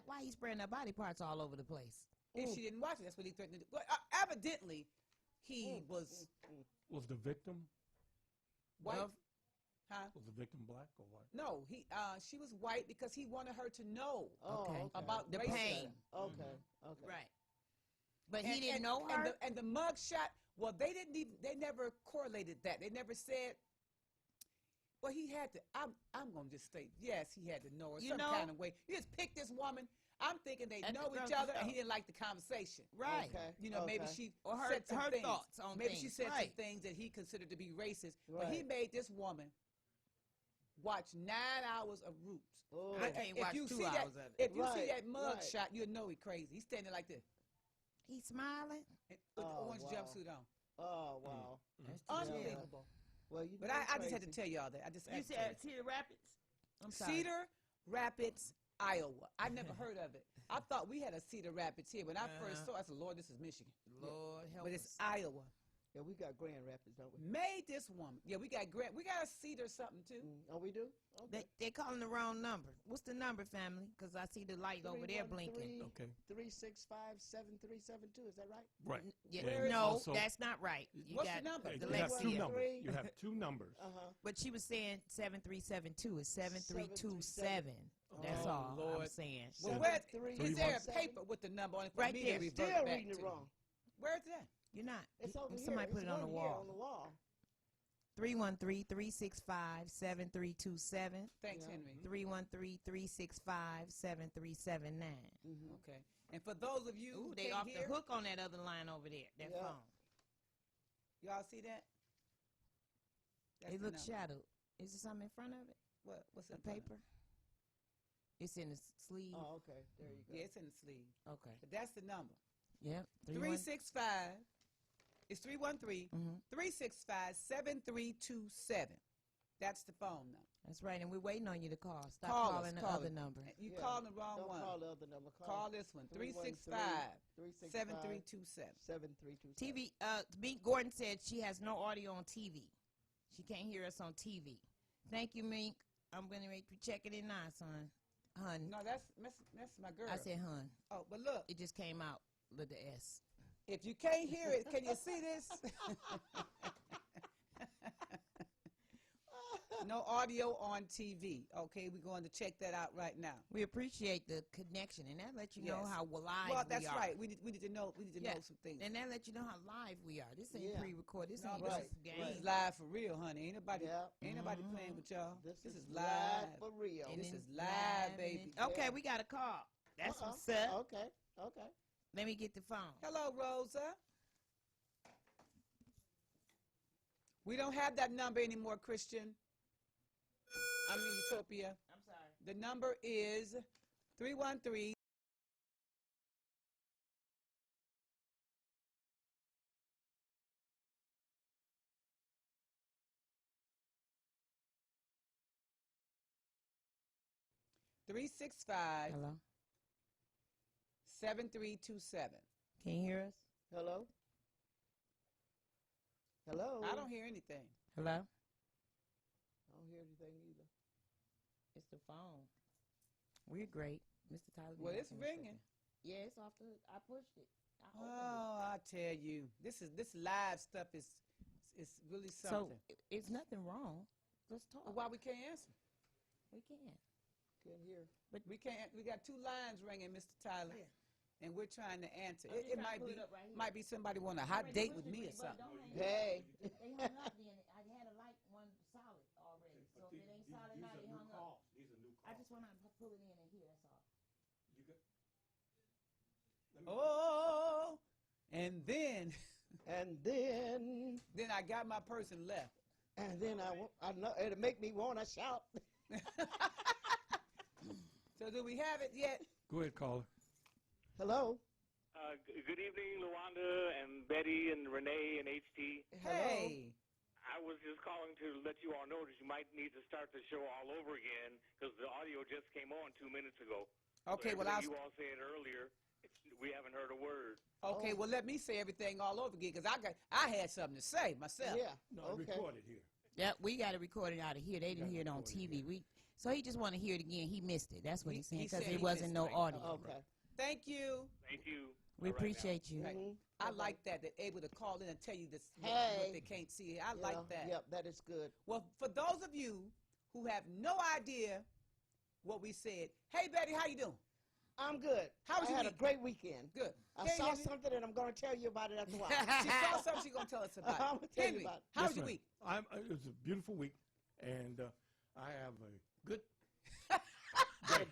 why he spreading her body parts all over the place? If she didn't watch it, that's what he threatened to do. Well, evidently, he was Was the victim? white. Well, Huh? Was the victim black or white? No, she was white because he wanted her to know Okay. about The racism. pain. Okay. Okay. Right. But he didn't know her. And the mug shot, well, they never correlated that. They never said, well, he had to, I'm going to just state, yes, he had to know her some kind of way. You just pick this woman. I'm thinking they At the know each grocery other and he store. didn't like the conversation. Right. Okay. You know, maybe okay. she Or said some her things. thoughts on Maybe things. she said Right. some things that he considered to be racist. But Right. he made this woman watch 9 hours of Roots. Oh. I can't watch 2 hours of it. If you see Right, that mug right. shot, you'll know he's crazy. He's standing like this He's smiling. with the orange wow. jumpsuit on. Oh wow. That's too Unbelievable. Well, you. But know I just had to crazy. tell y'all that. I just You had to said tell you. Cedar Rapids? I'm sorry. Cedar Rapids, Iowa. I never heard of it. I thought we had a Cedar Rapids here. When I first saw it, I said, Lord, this is Michigan. Lord help But us. it's Iowa. Yeah, we got Grand Rapids, don't we? Made this woman. Yeah, we got a Cedar something too. Oh, we do. Okay. They calling the wrong number. What's the number, family? Because I see the light over there blinking. Okay. 365-7372. Is that right? Right. Yeah, And no, also- that's not right. You What's got the number? You have two dyslexia. numbers. You have two numbers. But she was saying 7372 is 7327. That's Oh, all I'm Lord. saying. Well, is there a paper with the number on it for Right me there. to revert Still back reading it to? wrong. Where's that? You're not. It's over here. Somebody put It's it on the one here wall. On the wall. 313-365-7327. Thanks, Yeah. Henry. 313-365-7379. Okay. And for those of you Ooh, who they can't off hear, the hook on that other line over there. That Yeah. phone. y'all see that? That's It the looks number. shadowed. Is there something in front of it? What's A in front of it? paper? It's in the sleeve. Oh, okay. There you go. Yeah, it's in the sleeve. Okay. But that's the number. Yep. 365. It's 313-365-7327. That's the phone number. That's right, and we're waiting on you to call. Stop Call us, calling the call other it. number. You Yeah. called the wrong Don't one. call the other number. Call this one. 365-7327. 7327. TV. Mink Gordon said she has no audio on TV. She can't hear us on TV. Thank you, Mink. I'm gonna make you check it in now, son. Hun. No, that's my girl. I said hun. Oh, but look, It just came out with the S. if you can't hear it, can you see this? No audio on TV. Okay, we're going to check that out right now. We appreciate the connection, and that lets you know Yes. how live Well, we that's are. right. We need to know. We need to Yeah. know some things. And that lets you know how live we are. This ain't Yeah. pre-recorded. This No, ain't right, just a game. This is live for real, honey. Ain't nobody Yeah. playing with y'all. This is live. for real. And This then is live, baby. Okay, Yeah. we got a call. That's Uh-oh. what's up. Okay. Okay. Let me get the phone. Hello, Rosa. We don't have that number anymore, Christian. I'm in Utopia. I'm sorry. The number is 313. Three six five Hello. 7327. Can you hear us? Hello. Hello. I don't hear anything. Hello. I don't hear anything either. It's the phone. We're great, Mr. Tyler. Well, it's ringing. Yeah, it's off the hook. I pushed it. I opened Oh, I tell you, this live stuff is really it. So something. it's nothing wrong. Let's talk. Well, why we can't answer? We can. Can't hear. We can't. We got two lines ringing, Mr. Tyler, Yeah. and we're trying to answer. I'm just It trying to might pull be it up right here. might be somebody want a hot date with me or something. Hey. They hung up then. I had a light one solid already. So if it ain't solid now, they hung up. These are new I just want to pull it in and hear. That's all. You could, Oh, and then And then I got my person left. I know it'll make me want to shout. So do we have it yet? go ahead, caller. Hello. Good evening, Luanda and Betty and Renee and HT. Hey, I was just calling to let you all know that you might need to start the show all over again because the audio just came on 2 minutes ago. okay. So Well, everything you all said earlier, we haven't heard a word. okay. Well, let me say everything all over again because I had something to say myself. Yeah. No, Okay. recorded here. Yeah, we got to record it out of here. They didn't hear it on TV. So he just want to hear it again. He missed it. That's what he's saying He because said it he wasn't missed no it. audio. Okay. Thank you. Thank you. We All right, now. appreciate you. Right. Mhm. I like that. They're able to call in and tell you this what Hey. they can't see. I You like know, that. Yep, that is good. Well, for those of you who have no idea what we said, hey Betty, how you doing? I'm good. How was I your had a week? great weekend. Good. I Hey, saw Henry. something, and I'm going to tell you about it after a while. She saw something. She's gonna tell us about it. I'm gonna tell you Henry, about it. how was Yes, your ma'am. week? It was a beautiful week, and I have a good Got a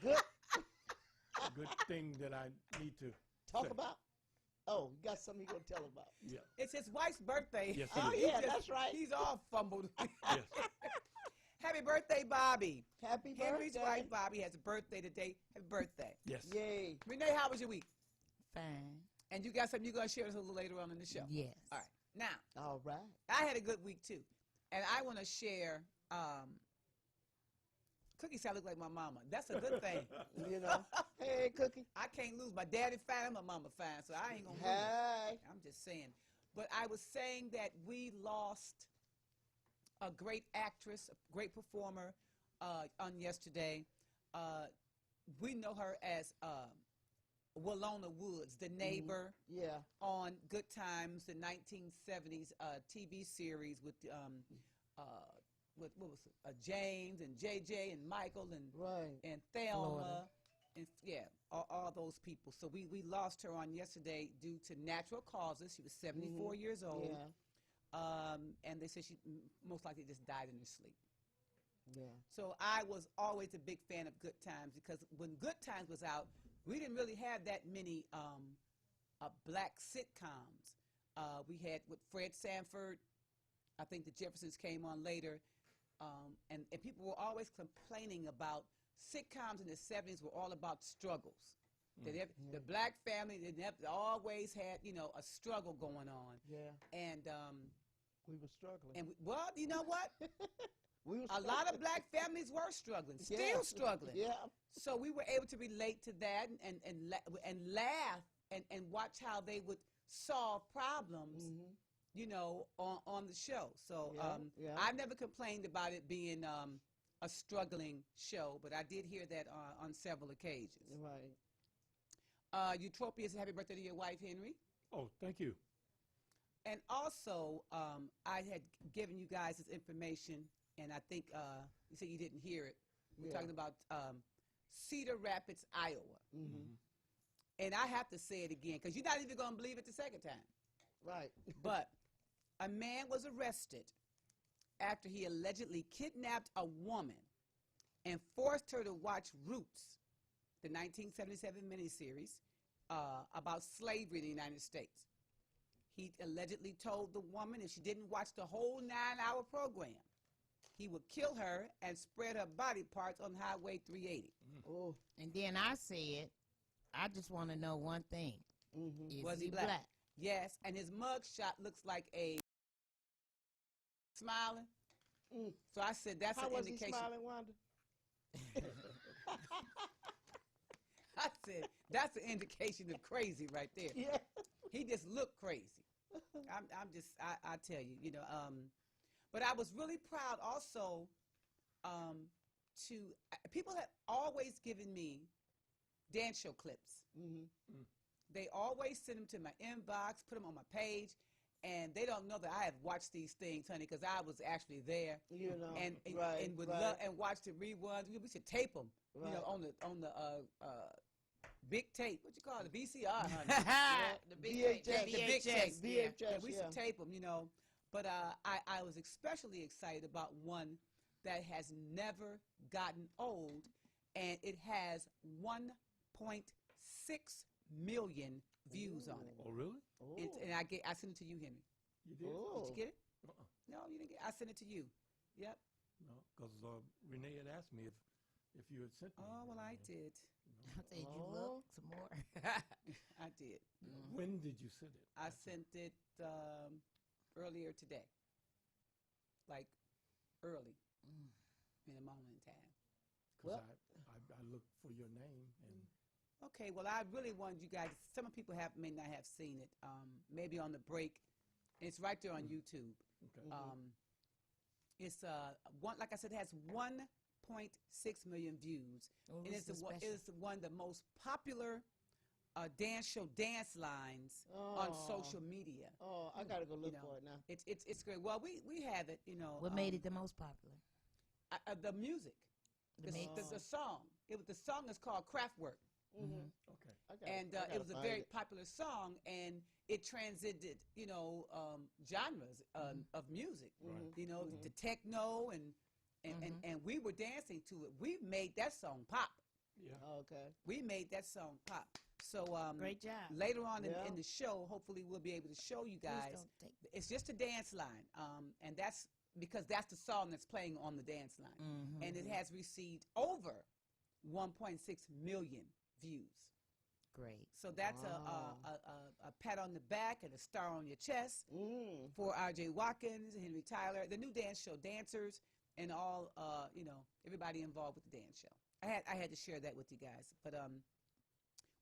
good thing that I need to talk say. about? Oh, you got something you're going to tell about. Yeah. It's his wife's birthday. Yes, Oh, it is. yeah, that's right. He's all fumbled. Yes. Happy birthday, Bobby. Happy Henry's birthday. wife, Bobby, has a birthday today. Happy birthday. Yes. Yay. Renee, how was your week? Fine. And you got something you're going to share with us a little later on in the show. Yes. All right. Now, All right. I had a good week, too. And I want to share Cookie said I look like my mama. That's a good thing. You know. Hey, Cookie. I can't lose. My daddy fine, my mama fine, so I ain't going to lose. Hey. I'm just saying. But I was saying that we lost a great actress, a great performer on yesterday. We know her as Willona Woods, the neighbor Yeah. on Good Times, the 1970s TV series with what was it? James and JJ and Michael and Right. and Thelma, Florida. and all those people. So we lost her on yesterday due to natural causes. She was 74 years old, Yeah. and they said she most likely just died in her sleep. Yeah. So I was always a big fan of Good Times because when Good Times was out, we didn't really have that many black sitcoms. We had with Fred Sanford. I think the Jeffersons came on later. And people were always complaining about sitcoms in the 70s were all about struggles. The black family, they always had, a struggle going on. Yeah. And We were struggling. well, you know what? We were A lot of black families were struggling, still struggling. Yeah. So we were able to relate to that and laugh and watch how they would solve problems. Mhm. On the show. So Yeah. I've never complained about it being a struggling show, but I did hear that on several occasions. Right. Utopia said happy birthday to your wife, Henry. Oh, thank you. And also, I had given you guys this information, and I think you said you didn't hear it. We're Yeah. talking about Cedar Rapids, Iowa. Mm-hmm. And I have to say it again, because you're not even going to believe it the second time. Right. But a man was arrested after he allegedly kidnapped a woman and forced her to watch Roots, the 1977 miniseries about slavery in the United States. He allegedly told the woman if she didn't watch the whole 9-hour program, he would kill her and spread her body parts on Highway 380. Oh. And then I said, I just want to know one thing. Mm-hmm. Is Was he black? Yes, and his mug shot looks like a smiling. Mm. So I said that's How an was he indication. smiling, Wanda? I said that's an indication of crazy right there. Yeah. He just looked crazy. I tell you, but I was really proud also people have always given me dance show clips. Mm-hmm. They always send them to my inbox, put them on my page, and they don't know that I have watched these things, honey, because I was actually there and right, would right. love and watch the reruns. We should tape them, Right. on the big tape. What you call it? The VCR, honey. The big VHS. tape, The big tape. VHS, Yeah, we yeah. should tape them, But I was especially excited about one that has never gotten old, and it has 1.6 million views on it. Oh, really? Oh. And I sent it to you, Henry. You did? Oh. Did you get it? Uh-uh. No, you didn't get it. I sent it to you. Yep. No, because Renee had asked me if you had sent me. Oh, well, I did. I said, you Oh. look some more. I did. When did you send it? I sent it earlier today. Like early in a moment in time. Because Well- I looked for your name and Okay, well, I really wanted you guys. Some people may not have seen it. Maybe on the break, it's right there on YouTube. okay. It's like I said, it has million views. Oh, And this is it special. is one of the most popular dance lines on social media. Oh, I gotta go look You know, for it now. It's great. Well, we have it. What made it the most popular? The music, The mix? the song. The song is called Kraftwerk. Mm-hmm. Okay. And it was a very popular song, and it transcended, genres of music. Right. The techno and we were dancing to it. We made that song pop. Yeah. Okay. We made that song pop. So Great job. later on Yeah. in the show, hopefully we'll be able to show you Please guys. don't take- It's just a dance line, and that's because that's the song that's playing on the dance line, and it has received over 1.6 million views. Great. So that's Wow. a pat on the back and a star on your chest Mm. for R.J. Watkins, Henry Tyler, the new dance show dancers, and all everybody involved with the dance show. I had to share that with you guys, but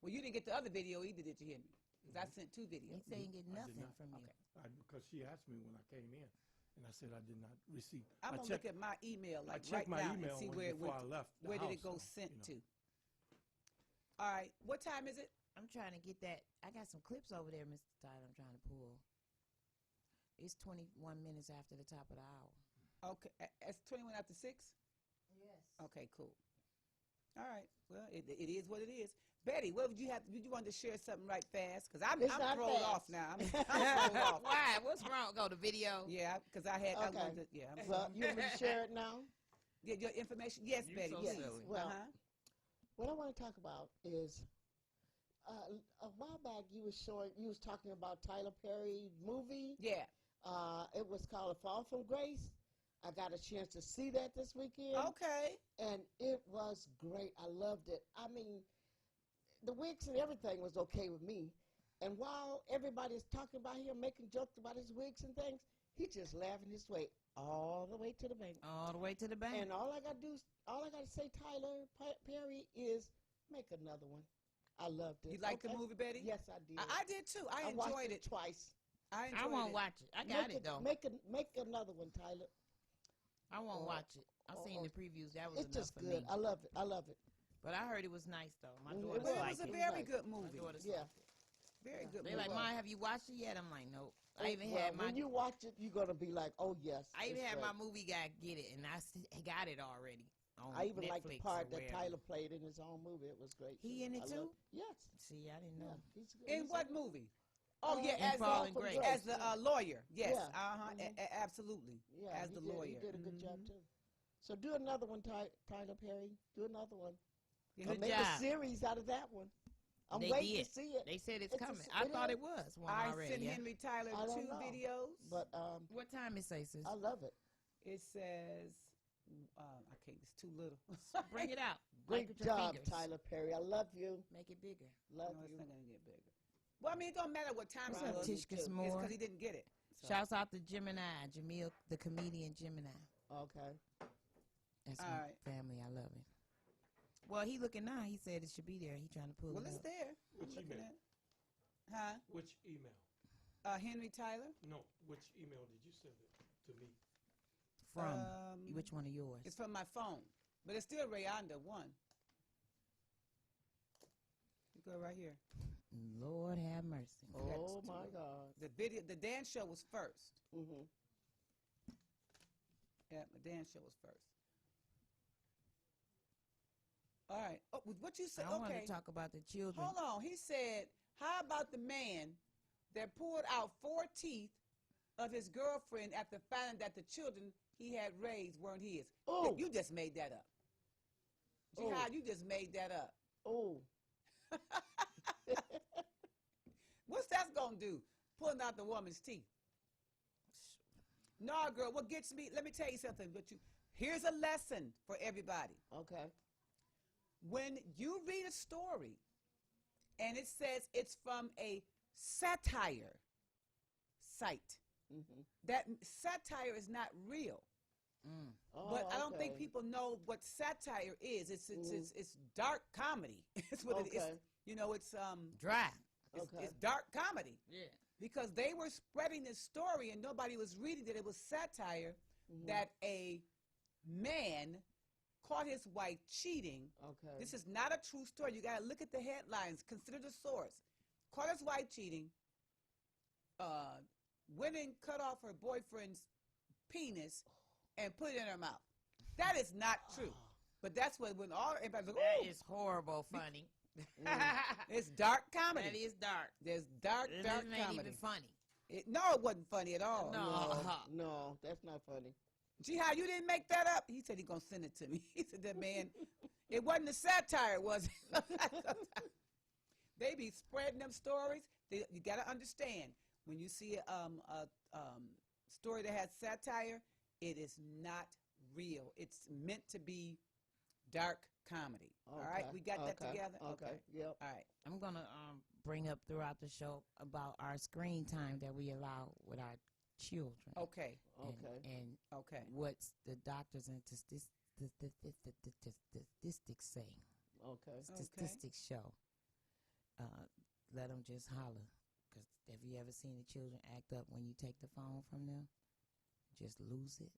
well, you didn't get the other video either, did you, Henry? Because I sent 2 He videos. said he didn't get I did nothing not. from you. Okay. Because she asked me when I came in, and I said I did not receive. I'm gonna look at my email I like checked right my now email and see when- where it before went. I left the Where did it house, go so, sent you know. to? All right, what time is it? I'm trying to get that. I got some clips over there, Mr. Tyler. I'm trying to pull. It's 21 minutes after the top of the hour. Okay, it's 21 after 6. Yes. Okay, cool. All right. Well, it is what it is. Betty, what would you have? Did you want to share something right fast? Because I'm It's not thrown fast. off now. I'm thrown off. Why? What's wrong? Go to video. Yeah, because I Okay. wanted to, yeah. Well, you want me to share it now? Get your information. Yes, You Betty. so Yes. silly. Well, Uh-huh. What I want to talk about is a while back you was talking about Tyler Perry movie. Yeah. It was called A Fall from Grace. I got a chance to see that this weekend. Okay. And it was great. I loved it. I mean, the wigs and everything was okay with me. And while everybody's talking about him, making jokes about his wigs and things, he just laughing his way all the way to the bank. All the way to the bank. And all I got to say, Tyler Perry, is make another one. I loved it. You liked the movie, Betty? Yes, I did. I did too. I watched enjoyed it. twice. I enjoyed I won't it. watch it. I got it though. Make another one, Tyler. I won't Oh, watch it. I seen oh, the previews. That was It's enough just for good. me. I love it. I love it. But I heard it was nice though. My Mm, daughter it Well, it liked was a it. very Right. good My movie. daughter's Yeah. liked it. Very good They movie. like, Ma, have you watched it yet? I'm like, nope. I even Well, had my when you watch it, you're gonna be like, oh yes. I even it's had my great. movie guy get it, and I got it already. On I even Netflix like the or part that wherever. Tyler played in his own movie. It was great. He in it I too? loved- Yes. See, I didn't know. Yeah. He's good. In He's what in- movie? Oh, yeah, In as Fall the, and Grace. as the lawyer. Yes. Yeah. Uh-huh. Mhm. Absolutely. Yeah, as he the did, lawyer. He did a good job Mhm. too. So do another one, Tyler Perry. Do another one. Yeah, Or Good make job. a series out of that one. I'm They waiting did. to see it. They said it's It's a coming. s- I it thought is. it was one I already. sent yeah. Henry Tyler I don't 2 know. videos. But What time it say, sis? I love it. It says, I can't, it's too little. Bring it out. Great Like with your job, fingers. Tyler Perry. I love you. Make it bigger. Love No, it's you. not going to get bigger. Well, I mean, it don't matter what time What's it up, was. Tishka It's S'more? because he didn't get it. So. Shouts out to Gemini, Jamil, the comedian Gemini. Okay. That's All my right. family. I love him. Well, he looking now. He said it should be there. He trying to pull Well, it it's up. there. Which I'm looking email? at it. Huh? Which email? Henry Tyler? No, which email did you send it to me? From Um, which one of yours? It's from my phone. But it's still Rayonda 1. You go right here. Lord have mercy. Oh my God. The dance show was first. Mm-hmm. Yeah, the dance show was first. All right. Oh, what you said? I want Okay. to talk about the children. Hold on. He said, how about the man that pulled out 4 teeth of his girlfriend after finding that the children he had raised weren't his? Oh. You just made that up. Oh. Jihad, you just made that up. Oh. What's that going to do? Pulling out the woman's teeth. No, girl, what gets me, let me tell you something. Here's a lesson for everybody. Okay. When you read a story and it says it's from a satire site, Mm-hmm. that satire is not real. Mm. Oh, But I don't think okay. people know what satire is. It's dark comedy. It's what it is. Okay. You know, it's Dry. Okay. it's dark comedy. Yeah. Because they were spreading this story and nobody was reading that it was satire Mhm. that a man caught his wife cheating. Okay. This is not a true story. You got to look at the headlines. Consider the source. Caught his wife cheating. Went and cut off her boyfriend's penis and put it in her mouth. That is not true. But that's what when everybody's like, That ooh. is horrible funny. It's dark comedy. That is dark. There's dark It comedy. ain't even funny. No, it wasn't funny at all. No. No, that's not funny. Jihad, you didn't make that up? He said he's going to send it to me. He said that, man, it wasn't a satire, was it? They be spreading them stories. You got to understand, when you see a story that has satire, it is not real. It's meant to be dark comedy. Okay. All right? We got that together? Okay. Yep. All right. I'm going to bring up throughout the show about our screen time that we allow with our children. Okay. And Okay. what's the doctors and statistics say. Okay. Statistics show. Let them just holler. Because have you ever seen the children act up when you take the phone from them? Just lose it.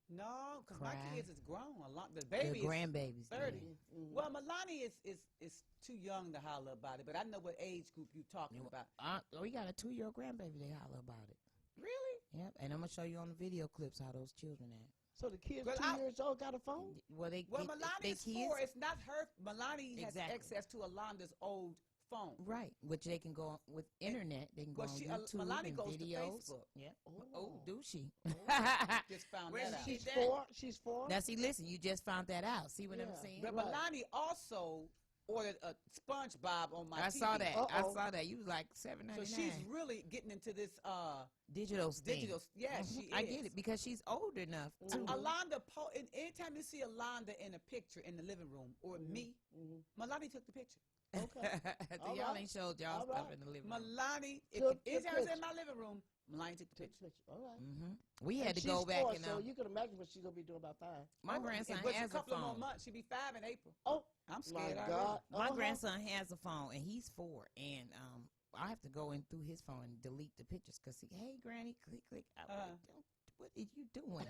No, because my Cry. kids is grown. The Their baby is grandbabies. 30. Mm-hmm. Well, Milani is too young to holler about it, but I know what age group you're talking about. We got a 2-year-old grandbaby. They holler about it. Really? Yep. And I'm going to show you on the video clips how those children act. So the kids Well, 2 years old got a phone? Well, Milani is 4. It's not her. Milani has Exactly. access to Alonda's old phone. Right, which they can go on with internet. They can go Well, on YouTube Milani and goes to videos. Facebook. Yep. Oh. Oh, do she? Just found Where's that out. she? She's that? 4? She's 4? Now, see, listen, you just found that out. See what I'm Yeah. saying? But Right. Milani also ordered a SpongeBob on my I TV. saw that. I Uh-oh. saw that. You was like $7.99. So she's really getting into this digital thing. digital. Yes, she is. I get it because she's old enough to. Alonda, anytime you see Alonda in a picture in the living room or me, Milani took the picture. Okay. All Y'all right. ain't showed y'all All stuff right. in the living room. Milani, Took the anytime it's picture. in my living room, Milani took the picture. All right. We had And to go she's back 4, and so you can imagine what she's gonna be doing by 5. my grandson But has a couple a of more phone. months. She'll be 5 in April. Oh, I'm my scared. God! My Uh-huh. grandson has a phone and he's 4, and I have to go in through his phone and delete the pictures because hey, Granny, click. What are you doing?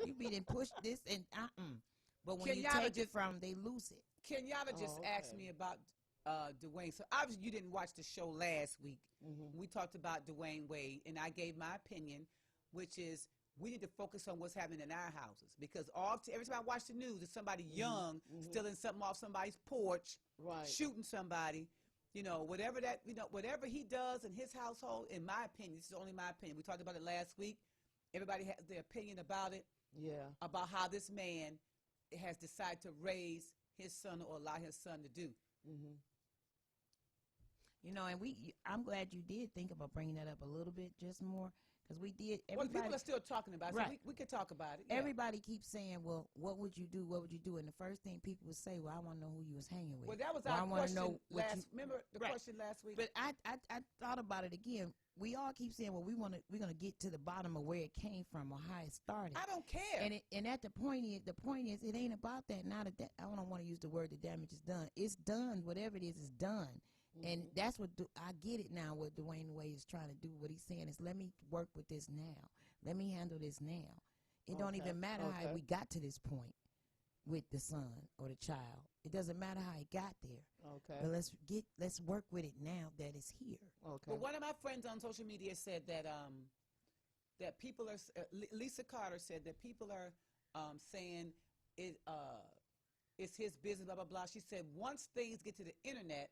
You be done push this and But when you Kenyatta take it from, they lose it. Kenyatta just asked me about Dwayne. So obviously you didn't watch the show last week. We talked about Dwayne Wade, and I gave my opinion, which is we need to focus on what's happening in our houses because every time I watch the news, it's somebody young stealing something off somebody's porch, Right. shooting somebody. You know, whatever he does in his household, in my opinion, this is only my opinion. We talked about it last week. Everybody has their opinion about it, Yeah. about how this man has decided to raise his son or allow his son to do. You know, and I'm glad you did think about bringing that up a little bit, just more, because we did. Well, people are still talking about it, Right. so we could talk about it. Yeah. Everybody keeps saying, well, what would you do? What would you do? And the first thing people would say, well, I want to know who you was hanging with. Well, that was Or I our wanna question know what last. you- Remember the Right. question last week? But I thought about it again. We all keep saying, well, we're gonna get to the bottom of where it came from or how it started. I don't care. And at the point is, it ain't about that. Now that I don't want to use the word the damage is done. It's done. Whatever it is done. And that's what I get it now. What Dwayne Wade is trying to do, what he's saying is, let me work with this now. Let me handle this now. It don't even matter how we got to this point with the son or the child. It doesn't matter how he got there. Okay. But let's work with it now that it's here. Okay. But one of my friends on social media said that that people are. Lisa Carter said that people are saying it's his business. Blah blah blah. She said once things get to the internet,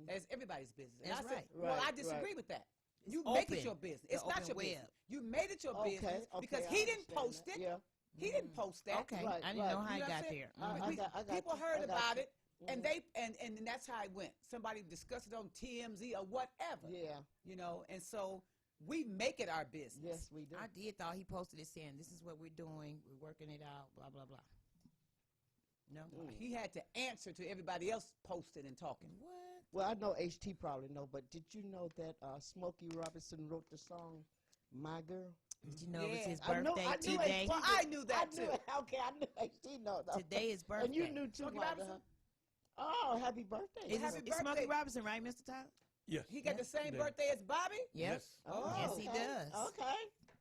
it's everybody's business. And That's I said, right. well, I Right, disagree right. with that. It's You make open. it your business. The It's not open your web. business. You made it your business because I he didn't understand post that. it. Yeah. He didn't post that. Okay, Right, I didn't know right. how You he know what got I'm there. saying? I got People you. heard I got about you. it, and they and that's how it went. Somebody discussed it on TMZ or whatever. Yeah. You know, and so we make it our business. Yes, we do. I did thought he posted it saying, this is what we're doing. We're working it out, blah, blah, blah. No? He had to answer to everybody else posting and talking. What? Well, I know HT probably know, but did you know that Smokey Robinson wrote the song "My Girl"? Did you know it was his I know- birthday I knew today? Well, I knew that I knew too. it. Okay, I knew HT know though. Today is birthday. And you knew too, Smokey Wanda, Robinson? huh? Oh, happy birthday! It's, Happy it's Smokey birthday. Robinson, right, Mr. Tyler? Yes. He got the same Yeah. birthday as Bobby. Yep. Yes. Oh, Yes, he okay. does. Okay.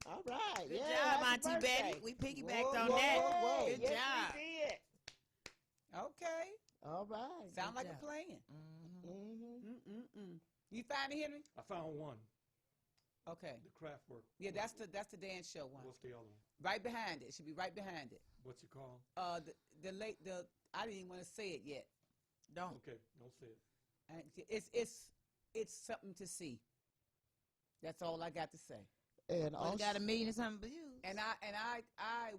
All right. Good yeah, job, happy Auntie birthday. Betty. We piggybacked Whoa, on whoa, that. whoa, whoa. Good yes, job. we did. Okay. All right. Sound Good like job. a plan. Mm-hmm. You find it, Henry? I found one. Okay. The craft work. Yeah, that's the dance show one. What's the other one? Right behind it. It should be right behind it. What's it called? I didn't even want to say it yet. Don't. Okay, don't say it. It's something to see. That's all I got to say. And Well, also, got 1 million and something views. And I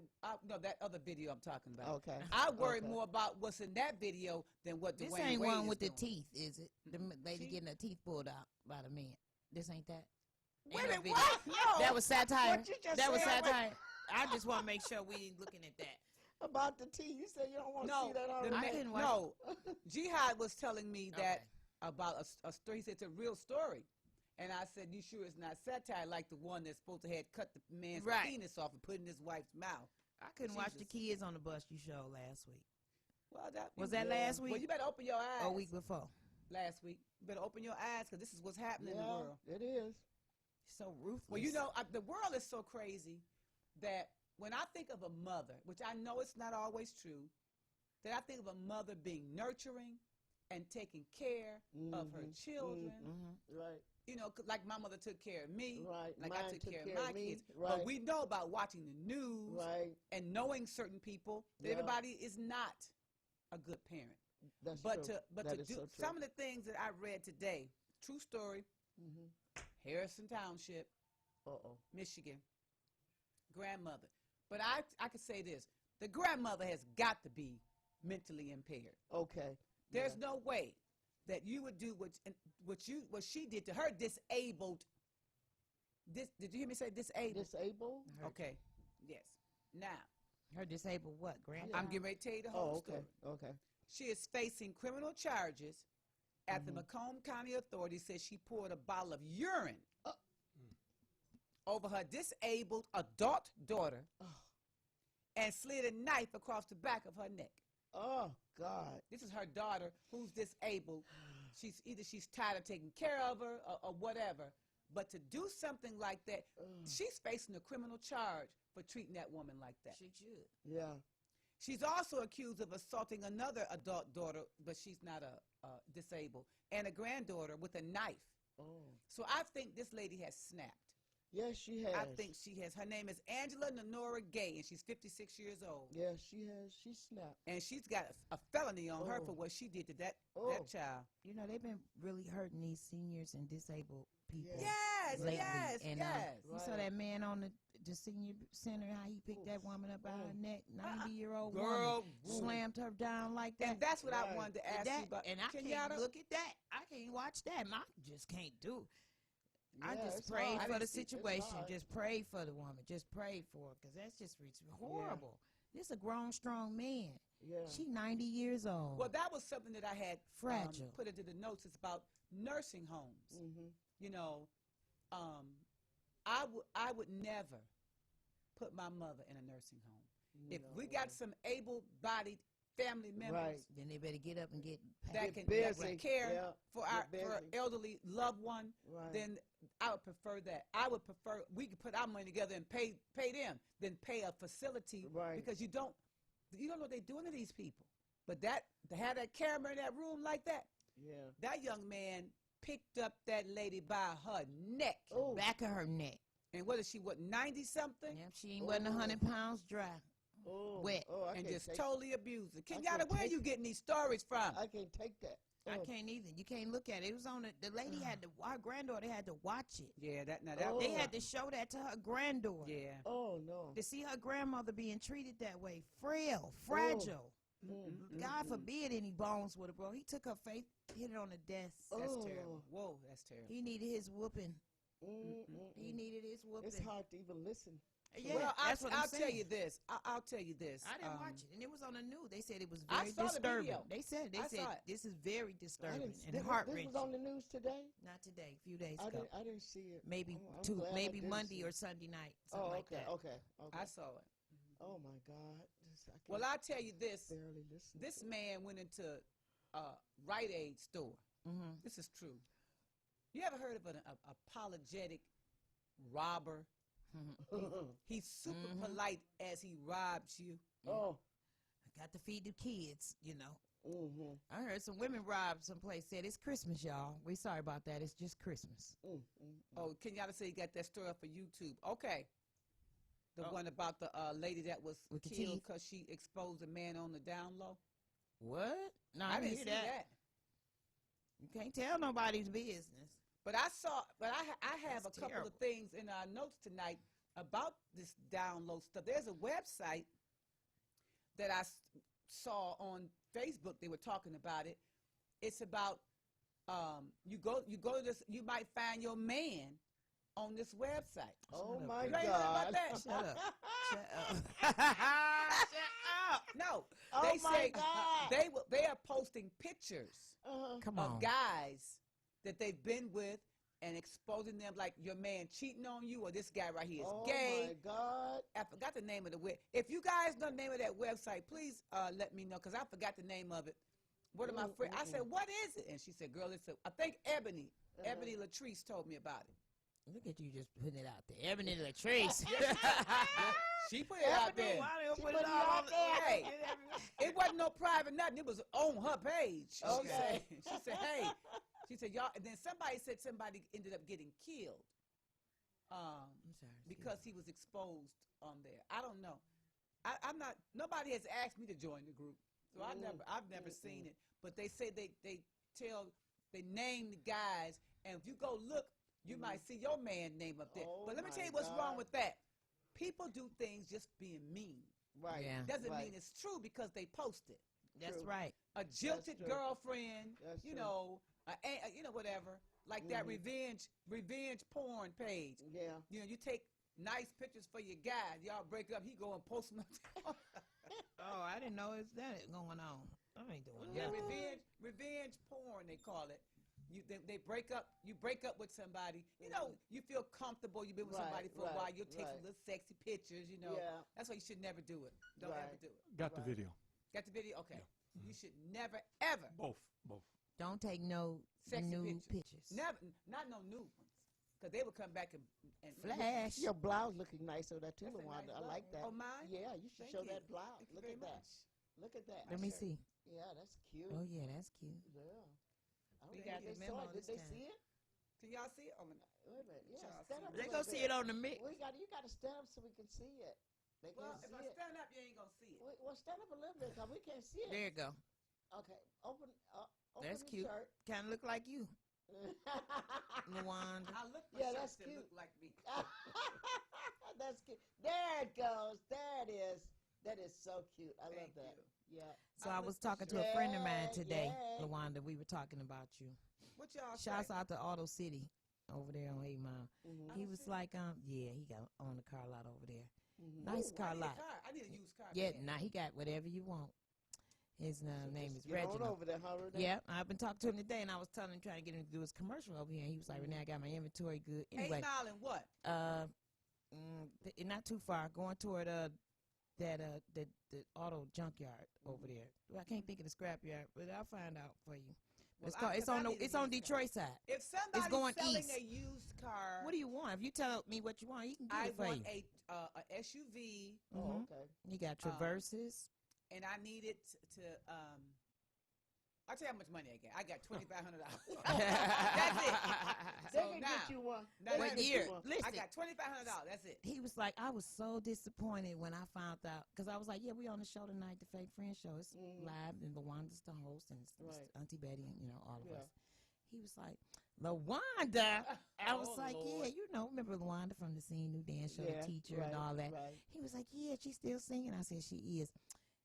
no, that other video I'm talking about. okay. I worry Okay. more about what's in that video than what This Dwayne ain't Wade one is with the doing. teeth, is it? The lady She- getting her teeth pulled out by the man. This ain't that. Wait a Ain't no minute, video. what? No. That was satire. What you just That was said? satire. I just want to make sure we ain't looking at that. About the tea, you said you don't want to No, see that the already. I man- couldn't watch no. Jihad was telling me that Okay. about a story. He said it's a real story. And I said, you sure it's not satire like the one that's supposed to have cut the man's Right. penis off and put in his wife's mouth? I couldn't watch the Jesus. kids on the bus you showed last week. Well, Was that Yeah. last Well, week you better open your eyes. or week before? Last week. You better open your eyes because this is what's happening in the world. It is. So ruthless. Well, you know, the world is so crazy that when I think of a mother, which I know it's not always true, that I think of a mother being nurturing and taking care of her children. Right. You know, like my mother took care of me, Right. like Mine I took took care of care my of me. kids. Right. But we know about watching the news Right. and knowing certain people that Yeah. everybody is not a good parent. That's But true. to That do is so true. some of the things that I read today, true story, Harrison Township, Uh-oh. Michigan, grandmother. But I could say this: the grandmother has got to be mentally impaired. Okay. There's no way that you would do what she did to her disabled. Did you hear me say disabled? Disabled? Okay. Yes. Now Her disabled what? Grandchild? I'm getting ready to tell you the whole Oh, okay. story. Okay. She is facing criminal charges after Macomb County authorities said she poured a bottle of urine over her disabled adult daughter and slid a knife across the back of her neck. Oh, God. This is her daughter who's disabled. She's tired of taking care of her or whatever. But to do something like that, she's facing a criminal charge for treating that woman like that. She should. Yeah. She's also accused of assaulting another adult daughter, but she's not disabled, and a granddaughter with a knife. Oh. So I think this lady has snapped. Yes, she has. I think she has. Her name is Angela Nenora Gay, and she's 56 years old. Yes, she has. She snapped. And she's got a felony on her Oh. for what she did to that Oh. child. You know, they've been really hurting these seniors and disabled people. Yeah. Yes, Lately. yes, And, yes. You saw that man on the senior center, how he picked that woman up by her neck, 90-year-old Girl, woman, slammed her down like that. And that's what I Right. wanted to And ask you about. and I Kenyatta? can't look at that. I can't watch that. I just can't do. I Yeah, just it's pray hard. for the It's situation. hard. Just pray for the woman. Just pray for her, because that's just horrible. This a grown, strong man. Yeah. She 90 years old. Well, that was something that I had Fragile. put into the notes. It's about nursing homes. You know, I would never put my mother in a nursing home. If we got some able-bodied family members Right. Then they better get up and get that paid. can busy. care Yeah. for Get our busy. elderly loved one, Right. then I would prefer that. I would prefer we could put our money together and pay them than pay a facility Right. because you don't know what they're doing to these people. But to have that camera in that room like that, Yeah. that young man picked up that lady by her neck. Oh. Back of her neck. And what is she, 90-something? Yep, she ain't wasn't 100 pounds dry. Oh. Wet. Oh, I And can't just take totally abused her. can't Kenyatta, where are take you getting these stories from? I can't take that. I Oh. can't either. You can't look at it. It was on the lady had to, her granddaughter had to watch it. Yeah, that Oh. They had to show that to her granddaughter. Yeah. Oh, no. To see her grandmother being treated that way, frail, fragile. God forbid any bones would have broke. He took her face, hit it on the desk. That's Oh. terrible. Whoa, that's terrible. He needed his whooping. Mm-mm. He needed his whooping. It's hard to even listen. Yeah, Well, that's what I'm I'll tell saying. you this. I'll tell you this. I didn't watch it, and it was on the news. They said it was I very saw the disturbing. video. They said I saw it. this is very I disturbing didn't, and this heart was wrenching. on the news today? Not today, a few days I ago. didn't see it. Maybe I'm glad I maybe didn't Monday see or it. Sunday night, Oh, something like okay, that. okay. I saw it. Oh, my God. I Well, can't I'll tell you this. barely listen. This man went into a Rite Aid store. Mm-hmm. This is true. You ever heard of an apologetic robber? He's super polite as he robs you. Oh. I got to feed the kids, you know. I heard some women robbed someplace, said it's Christmas, y'all. We sorry about that. It's just Christmas. Oh, Kenyatta said he got that story up for YouTube. Okay. The one about the lady that was With the killed teeth? because she exposed a man on the down low. What? No, I didn't hear see that. You can't tell nobody's business. But I have That's a couple terrible. of things in our notes tonight about this download stuff. There's a website that I saw on Facebook. They were talking about it. It's about you go to this. You might find your man on this website. Oh Shut up, my You ain't heard about God. that? Shut up. Shut up. Shut up. No. Oh They my say God. they are posting pictures Come of on. guys that they've been with and exposing them like your man cheating on you or this guy right here is Oh gay. my God. I forgot the name of the web. If you guys know the name of that website, please let me know because I forgot the name of it. One of my friends, I said, "What is it?" And she said, "Girl, it's I think Ebony Latrice told me about it. Look at you just putting it out there. Ebony Latrice. She put it out there. Why they She put put it it all out on there. Hey, it wasn't no private nothing. It was on her page. Okay. She said, "Hey," she said, "Y'all." And then somebody said somebody ended up getting killed I'm sorry. because he was exposed on there. I don't know. I'm not. Nobody has asked me to join the group, so I've never seen it. But they say they name the guys, and if you go look, you might see your man name up there. Oh But let me my tell you what's God. wrong with that. People do things just being mean. Right. Yeah. Doesn't right. mean it's true because they post it. That's True. right. A jilted true. girlfriend, That's you true. know, whatever, like that revenge porn page. Yeah. You know, you take nice pictures for your guy. Y'all break up, he go and post them. Oh, I didn't know it's that going on. I ain't doing Yeah, that. revenge porn they call it. They break up. You break up with somebody. You know, you feel comfortable. You've been with somebody for a while. You'll take some little sexy pictures. You know, Yeah. that's why you should never do it. Don't ever do it. Got the video. Got the video? Okay. You should never ever Both. Don't take no sexy new pictures. pictures. Never, not no new ones, because they will come back and Flash. Your blouse looking nice over there too, That's a Lawanda. nice I like blouse. that. Oh, mine? Yeah, you should Thank show you. that blouse. Thank you Look very at that. much. Look at that. Let me shirt. see. Yeah, that's cute. Oh yeah, that's cute. Yeah. I don't We know got if they the saw memo it. Did this they time. see it? Can y'all see it? Oh, my. Wait a minute. Yeah, Y'all stand see up. it. They a gonna little see bit. it on the mix. You got to stand up so we can see it. They Well, can't if see I it. stand up, you ain't gonna see it. Well, stand up a little bit because we can't see it. There you go. Okay, open That's the cute. shirt. Kind of look like you, Lawanda. I look for Yeah, shirts that's that cute. look like me. That's cute. There it goes. There it is. That is so cute. I love Thank that. you. Yeah. So I I look was for talking to sure. a friend of mine Yeah, today, yeah. Lawanda. We were talking about you. What y'all Shouts say? out to Auto City over there on 8 Mile. Mhm. He Auto was City? like, yeah, he got on the car lot over there. Mhm. Nice Ooh, car I need a lot. car. I need a used car. Yeah, man. now he got whatever you want. His So name just is get on Reginald. over there, huh, Renee? Yeah, I've been talking to him today, and I was telling him trying to get him to do his commercial over here. And he was like, Renee, I got my inventory good. 8 Anyway, Mile and what? not too far, going toward the auto junkyard over there. Well, I can't think of the scrap yard, but I'll find out for you. Well, It's called, I- it's 'cause I on need a it's on used car. Detroit side. If somebody's going selling east. a used car, What do you want? If you tell me what you want, he can get I it for want you. a SUV, Oh, Mhm. okay. You got Traverses. and I need it to. I'll tell you how much money I get. I got $2,500. That's it. They So can now, get you one. now They What can that's get year? you one. Listen, I got $2,500. That's it. he was like, I was so disappointed when I found out, because I was like, yeah, we on the show tonight, the Fake Friend Show. It's live, and LaWanda's the host, and it's Right. Auntie Betty, and all of Yeah. us. He was like, LaWanda. I was Oh, like, Lord. yeah, remember LaWanda from the Scene New Dance Show, Yeah, the teacher, right, and all that. right. He was like, yeah, she's still singing. I said, she is.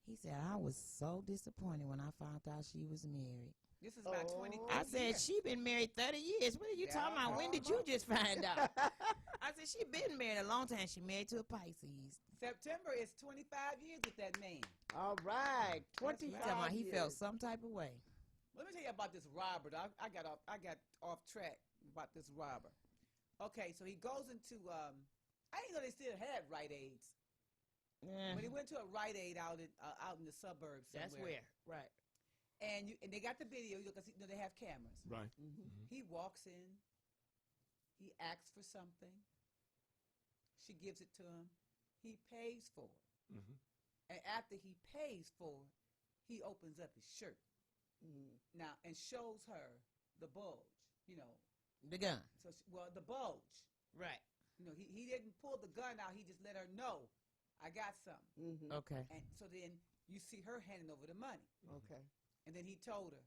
He said, I was so disappointed when I found out she was married. This is about Oh. 23 I said, years. she been married 30 years. What are you Yeah, talking about? When I'm did you up. just find out? I said, she been married a long time. She married to a Pisces. September is 25 years with that man. All right. He talking 25 about he felt years. some type of way. Let me tell you about this robber. I got off track about this robber. Okay, so he goes into I didn't know they still had Rite Aids. Yeah. But he went to a Rite Aid out in the suburbs somewhere. That's where. Right. And they got the video because they have cameras. Right. He walks in. He asks for something. She gives it to him. He pays for it. Mm-hmm. And after he pays for it, he opens up his shirt. Now, and shows her the bulge, you know. The gun. So, the bulge. Right. You know, he didn't pull the gun out. He just let her know, I got something. Okay. And so then you see her handing over the money. Okay. And then he told her,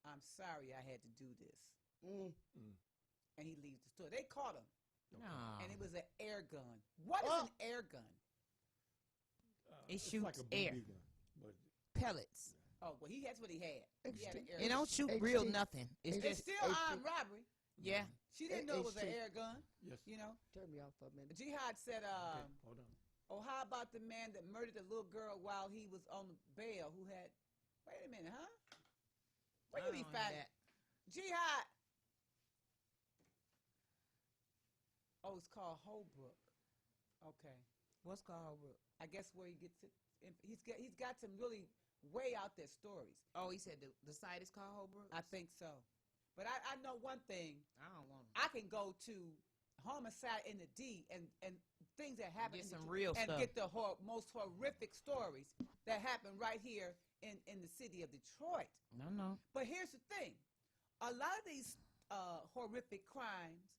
I'm sorry I had to do this. And he leaves the store. They caught him. No. And it was an air gun. What is an air gun? It It's shoots like a air. BB gun, but Pellets. Oh, well, that's what he had. He had an air It gun. don't shoot HT. real nothing. It's It's just, still armed robbery. yeah. She didn't know it was an HT. air gun, yes. you know. Turn me off for a minute. Jihad said, Okay, hold on. oh, how about the man that murdered the little girl while he was on bail who had, wait a minute, huh? Where you be finding? Jihad. Oh, it's called Holbrook. Okay. What's called? I guess where he gets it. He's got some really way out there stories. Oh, he said the site is called Holbrook? I think so. But I know one thing. I don't want to. I can go to Homicide in the D and things that happen Get in some Detroit real and stuff. get the most horrific stories that happen right here in the city of Detroit. No. But here's the thing. A lot of these horrific crimes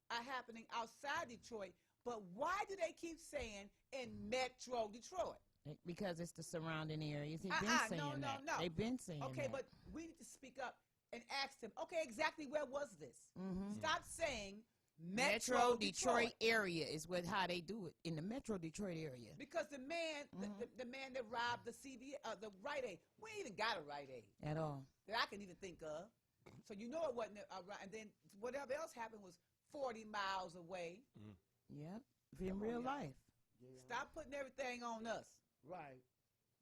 are happening outside Detroit, but why do they keep saying in Metro Detroit? Because it's the surrounding areas. They've been saying no. that. They've been saying Okay, that. but we need to speak up and ask them, okay, exactly where was this? Stop saying Metro Detroit. area is how they do it, in the Metro Detroit area. Because the man, the man that robbed the the Rite Aid, we ain't even got a Rite Aid At all. that I can even think of. So you know it wasn't and then whatever else happened was 40 miles away. Yep. In real life. Stop putting everything on us. Right.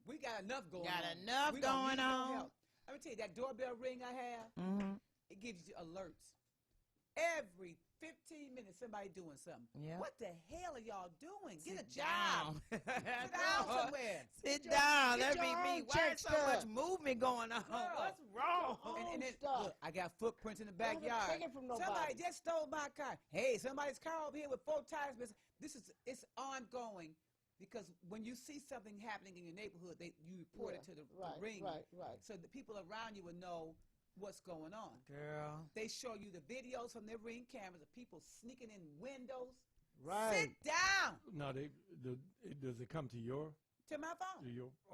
We got enough going Got on. enough We don't going need no on. help. Let me tell you, that doorbell ring I have, it gives you alerts. Every 15 minutes, somebody doing something. Yeah. What the hell are y'all doing? Get a Sit job. down. Sit down somewhere. Sit down. get That be your me. own Why check is so much stub. movement going on? Girl. What's wrong? And then, stuff. look, I got footprints in the Don't backyard. take it from nobody. Somebody just stole my car. Hey, somebody's car over here with 4 tires missing. It's ongoing. Because when you see something happening in your neighborhood, you report it to the ring. Right. So the people around you will know what's going on. Girl. They show you the videos from their ring cameras of people sneaking in windows. Right. Sit down No, does it come to your? to my phone.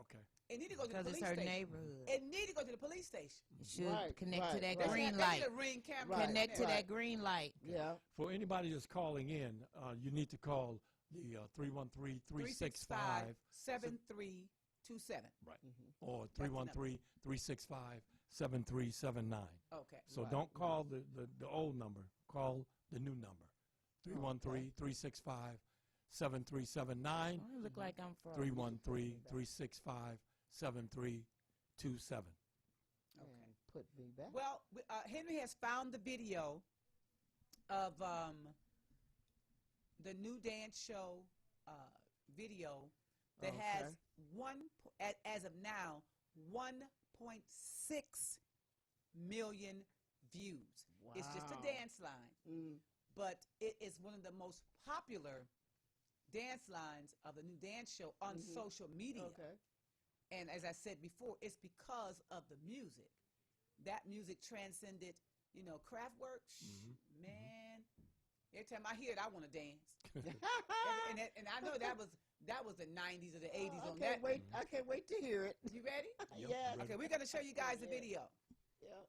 Okay. It need to go to the Because police it's her station. neighborhood. It need to go to the police station. It should Right, connect to right, that right. green They light. need a ring camera. Right, Connect to right. that green light. Yeah. For anybody that's calling in, you need to call the 313-365 7327. right, or 313-365-7379. Okay. So don't call the old number. Call the new number. 313-365-7379. Oh, it look like I'm from 313-365-7327. Okay. And put me back. Well, Henry has found the video of the new dance show video that has as of now 1.6 million views. It's just a Wow. dance line, but it is one of the most popular dance lines of the new dance show on social media. Okay. And as I said before, it's because of the music. That music transcended, Kraftwerk. Man, every time I hear it, I want to dance. and I know that was the 90s or the 80s on that. I can't wait to hear it. You ready? Yes. Okay, we're going to show you guys the video. Yeah.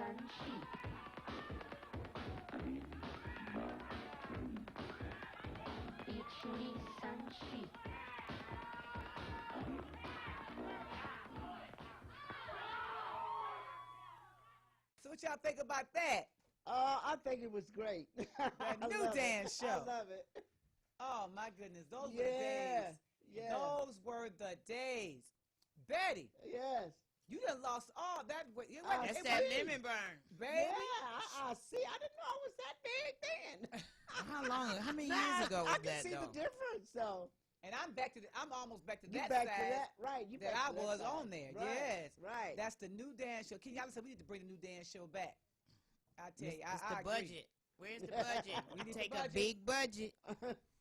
Sunshine. Detroit Sunshine. So what y'all think about that? I think it was great. That I new love dance it. show. I love it. Oh my goodness, those were the days. Yeah. Those were the days. Betty, Yes. you done lost all that. That's that lemon burn. Baby. Yeah, I see. I didn't know I was that big then. How long? How many Now years ago I was can that see though? the difference. So And I'm back to I'm almost back to you that back to size that, right? You that back I to that was side. on there. Right. Yes. Right. That's the new dance show. Ken, y'all said we need to bring the new dance show back. I tell you, It's I the agree. budget. Where's the budget? We need Take the a budget. big budget.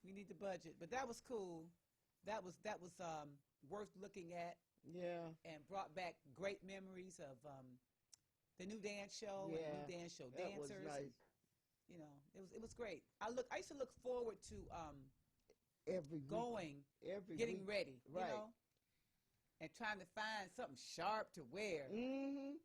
We need the budget. But that was cool. That was worth looking at Yeah. and brought back great memories of the new dance show and the new dance show That was dancers. nice. And, it was great. I used to look forward to Every week. going, Every getting week. ready, Right. and trying to find something sharp to wear. Mm-hmm.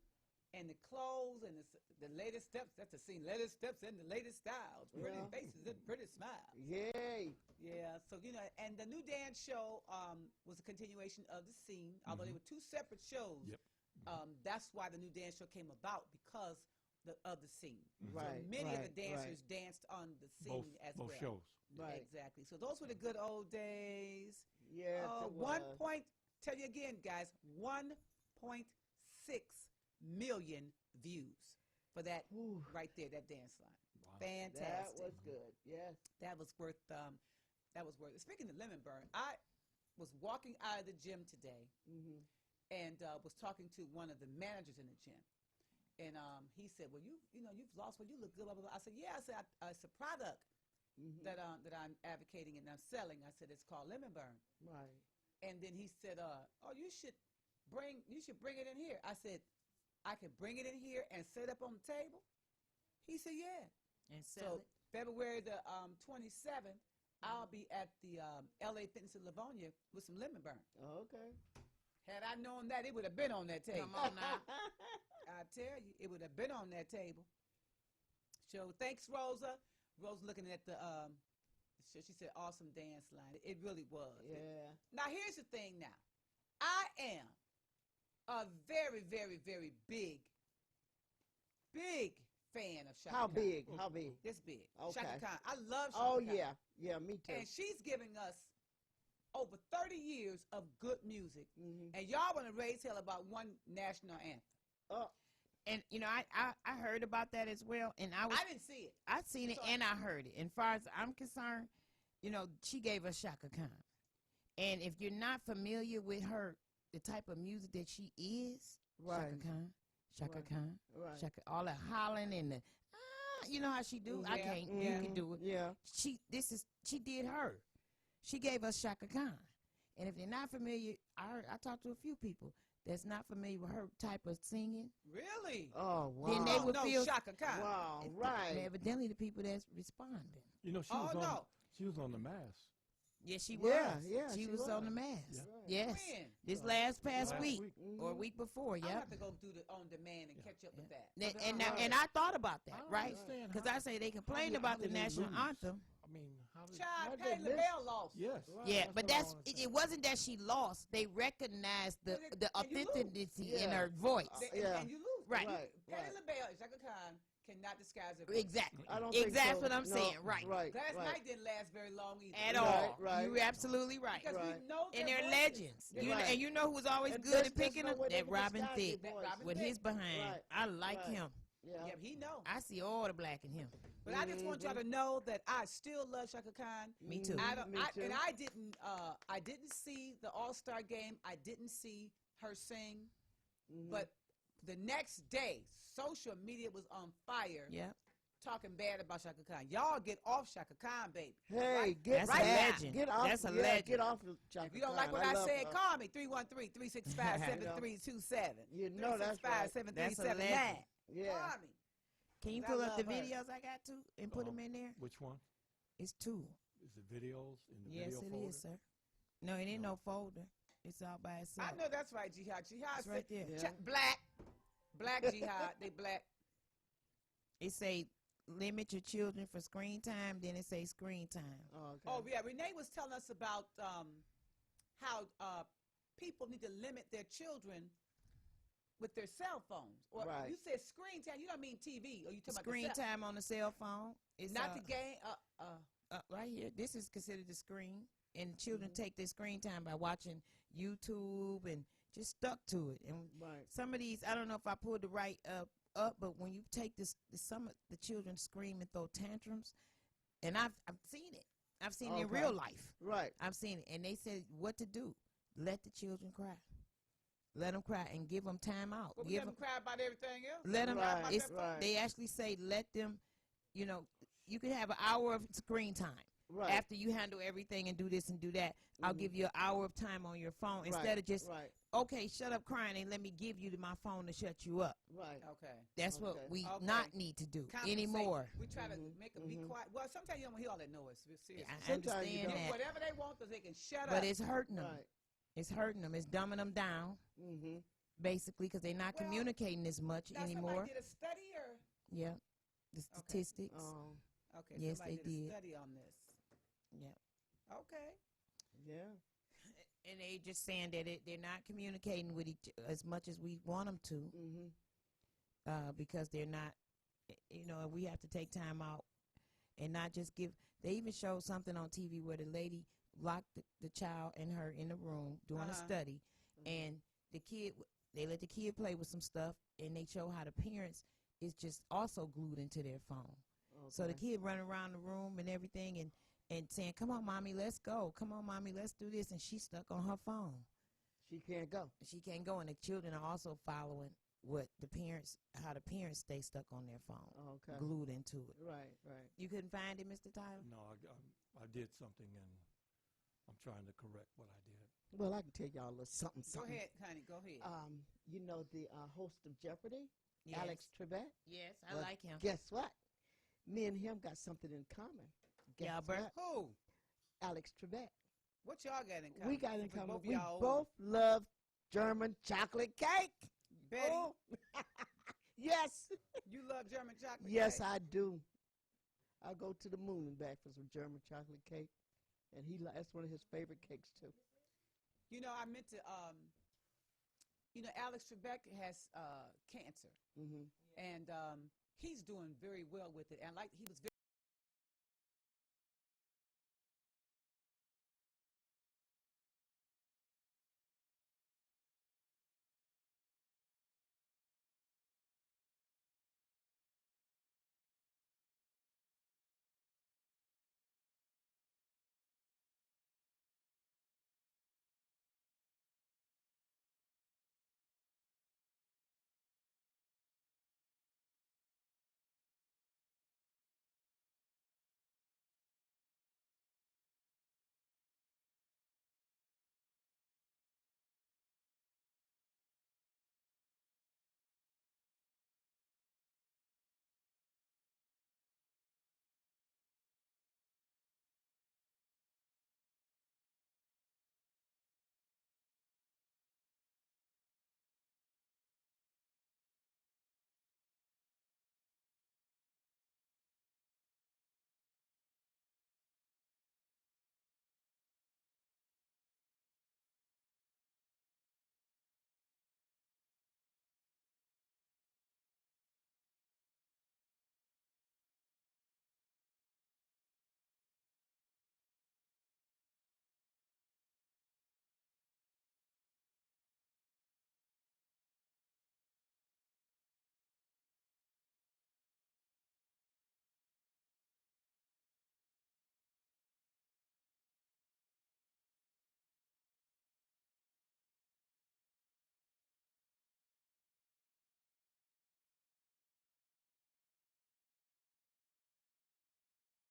And the clothes and the latest steps, that's the scene, latest steps and the latest styles, pretty Yeah. faces and pretty smiles. Yay. Yeah, so, and the new dance show was a continuation of the scene, although they were two separate shows. Yep. That's why the new dance show came about, because of the scene. Mhm. So Right. many of the right, dancers danced on the scene Both as both well. shows. Right. Exactly. So those were the good old days. Yes. it was. Tell you again, guys, 1.6 million views for that Whew. right there, that dance line. Wow. Fantastic. That was good. Yes. That was worth. It. Speaking of lemon burn, I was walking out of the gym today Mm-hmm. and was talking to one of the managers in the gym, and he said, "Well, you've lost weight. You look good." Blah, blah, blah. I said, "Yeah." I said, "It's a product Mm-hmm. that I'm advocating and I'm selling." I said, "It's called lemon burn." Right. And then he said, "Oh, you should bring it in here." I said, "I can bring it in here and set up on the table." He said, "Yeah." And So February the 27th, I'll be at the LA Fitness in Livonia with some lemon burn. Okay. Had I known that, it would have been on that table. Come on now. I tell you, it would have been on that table. So thanks, Rosa. Rosa looking at the she said awesome dance line. It really was. Yeah. Now here's the thing. Now, I am a very, very, very big fan of Shaka How Khan. big? How big? This big. Okay. Shaka Khan. I love Shaka Oh Khan. yeah. Yeah. Me too. And she's giving us over 30 years of good music. Mm-hmm. And y'all want to raise hell about one national anthem. And I heard about that as well. And I didn't see it. I seen it So- and I heard it. And far as I'm concerned, she gave us Shaka Khan. And if you're not familiar with her, the type of music that she is, Right. Shaka Right. Khan, Right. Shaka, all that hollering and the, you know how she do. I Yeah. can't. Yeah. You can do it. Yeah. She did her. She gave us Shaka Khan. And if you're not familiar, I talked to a few people that's not familiar with her type of singing. Really? Oh wow. Then they would no, feel- Shaka Khan. Wow. And Right. evidently the people that's responding. She was Oh, on no. she was on the mask. Yeah, she was. Yeah, yeah, She she was on the was. mask. Yeah. Yes. When? This Last past week, Mhm. or a week before, I'll yeah. have to go do the on demand and catch up with that. And I thought about I that, don't right? understand Because how- I say they how complained did- about how the did they national lose? anthem. I mean, how did Child, How Patti did this- LaBelle lost. Yes. Yeah, what but I that's wanna it, say. it wasn't that she lost. They recognized the And you lose. authenticity in Yeah. her voice. Yeah. And you lose. Right. Patti Right. LaBelle and Shaka Khan cannot disguise their voice. Exactly. I don't think Exactly so. what I'm No, saying. Right. Right. Last right. night didn't last very long either. At Right, all. right. You're absolutely right. Because Right. we know And their they're voices. legends. They're Right. And you know who was always And good just- at picking just know them? where they That can Robin disguise Thicke their voice. Robin with Thicke. his behind. Right. I like Right. him. Yeah. Yeah, he know. I see all the black in him. But I just want y'all to know that I still love Shaka Khan. Me too. I don't, Me too. and I didn't see the All-Star game. I didn't see her sing. Mhm. But the next day, social media was on fire Yep. talking bad about Shaka Khan. Y'all get off Shaka Khan, baby. Hey, Right? get That's a right now. legend. Get off. That's a yeah, legend. Get off of Chaka If you don't like what Khan. I love said, her. call me 313-365-7327. You know that's right. 365-7379. Yeah. Call me. Can you I pull up the love her. videos I got too and put them in there? Which one? It's two. Is it videos in the Yes, video it folder? is, sir. No, it ain't no folder. It's all by itself. I know that's right, Jihad. Jihad It's right said, there. Yeah. Black Jihad. They black. It say limit your children for screen time. Then it say screen time. Oh, okay. Oh yeah, Renee was telling us about how people need to limit their children with their cell phones. Or Right. you said screen time. You don't mean TV. Or you talking Screen about the cell? time on the cell phone. It's Not the game. right here. This is considered the screen, and children take their screen time by watching YouTube and just stuck to it. And Right. some of these, I don't know if I pulled the right up, but when you take this, some of the children scream and throw tantrums, and I've seen it. I've seen it in Okay. real life. Right. I've seen it, and they said what to do. Let the children cry. Let them cry and give them time out. Well, we Give let them cry about everything else. let them. Right, It's, right. They actually say let them. You know, you can have an hour of screen time. Right. After you handle everything and do this and do that, I'll give you an hour of time on your phone instead of just right. okay, shut up crying and let me give you my phone to shut you up. Right. Okay. That's what Okay. we Okay. not need to do Compensate. anymore. We try to make them be quiet. Well, sometimes you don't hear all that noise. Seriously. I Sometimes you understand don't. that, Whatever they want, because they can shut but up. it's hurting them. Right. It's hurting them. It's dumbing them down, Mm-hmm. basically, because they're not Well, communicating as much Now, anymore. somebody did a study, or Yeah, the statistics. okay, Yes, somebody they did did. a study on this. Yeah, Okay. Yeah. and they just saying that they're not communicating with each as much as we want them to, Mm-hmm. because they're not. You know, we have to take time out and not just give. They even showed something on TV where the lady locked the child and her in the room doing a study, and the kid, they let the kid play with some stuff, and they show how the parents is just also glued into their phone. So the kid running around the room and everything, and saying, "Come on, mommy, let's go. Come on, mommy, let's do this," and she's stuck on her phone. She can't go. She can't go, and the children are also following what the parents, how the parents stay stuck on their phone, Okay. glued into it. Right. Right. You couldn't find it, Mr. Tyler? No, I did something, and I'm trying to correct what I did. Well, I can tell y'all a little something. Go Something. ahead, honey. Go ahead. You know the host of Jeopardy, Yes. Alex Trebek. Yes, I Well, like him. Guess what? Me and him got something in common. Guess Albert? what? Who? Alex Trebek. What y'all got in common? We got in For common. both We y'all both love German chocolate cake. Betty, Oh. Yes. you love German chocolate Yes, cake? I do. I'll go to the moon and back for some German chocolate cake. And that's one of his favorite cakes, too. You know, I meant to, Alex Trebek has cancer, Mm-hmm. and he's doing very well with it. And he was very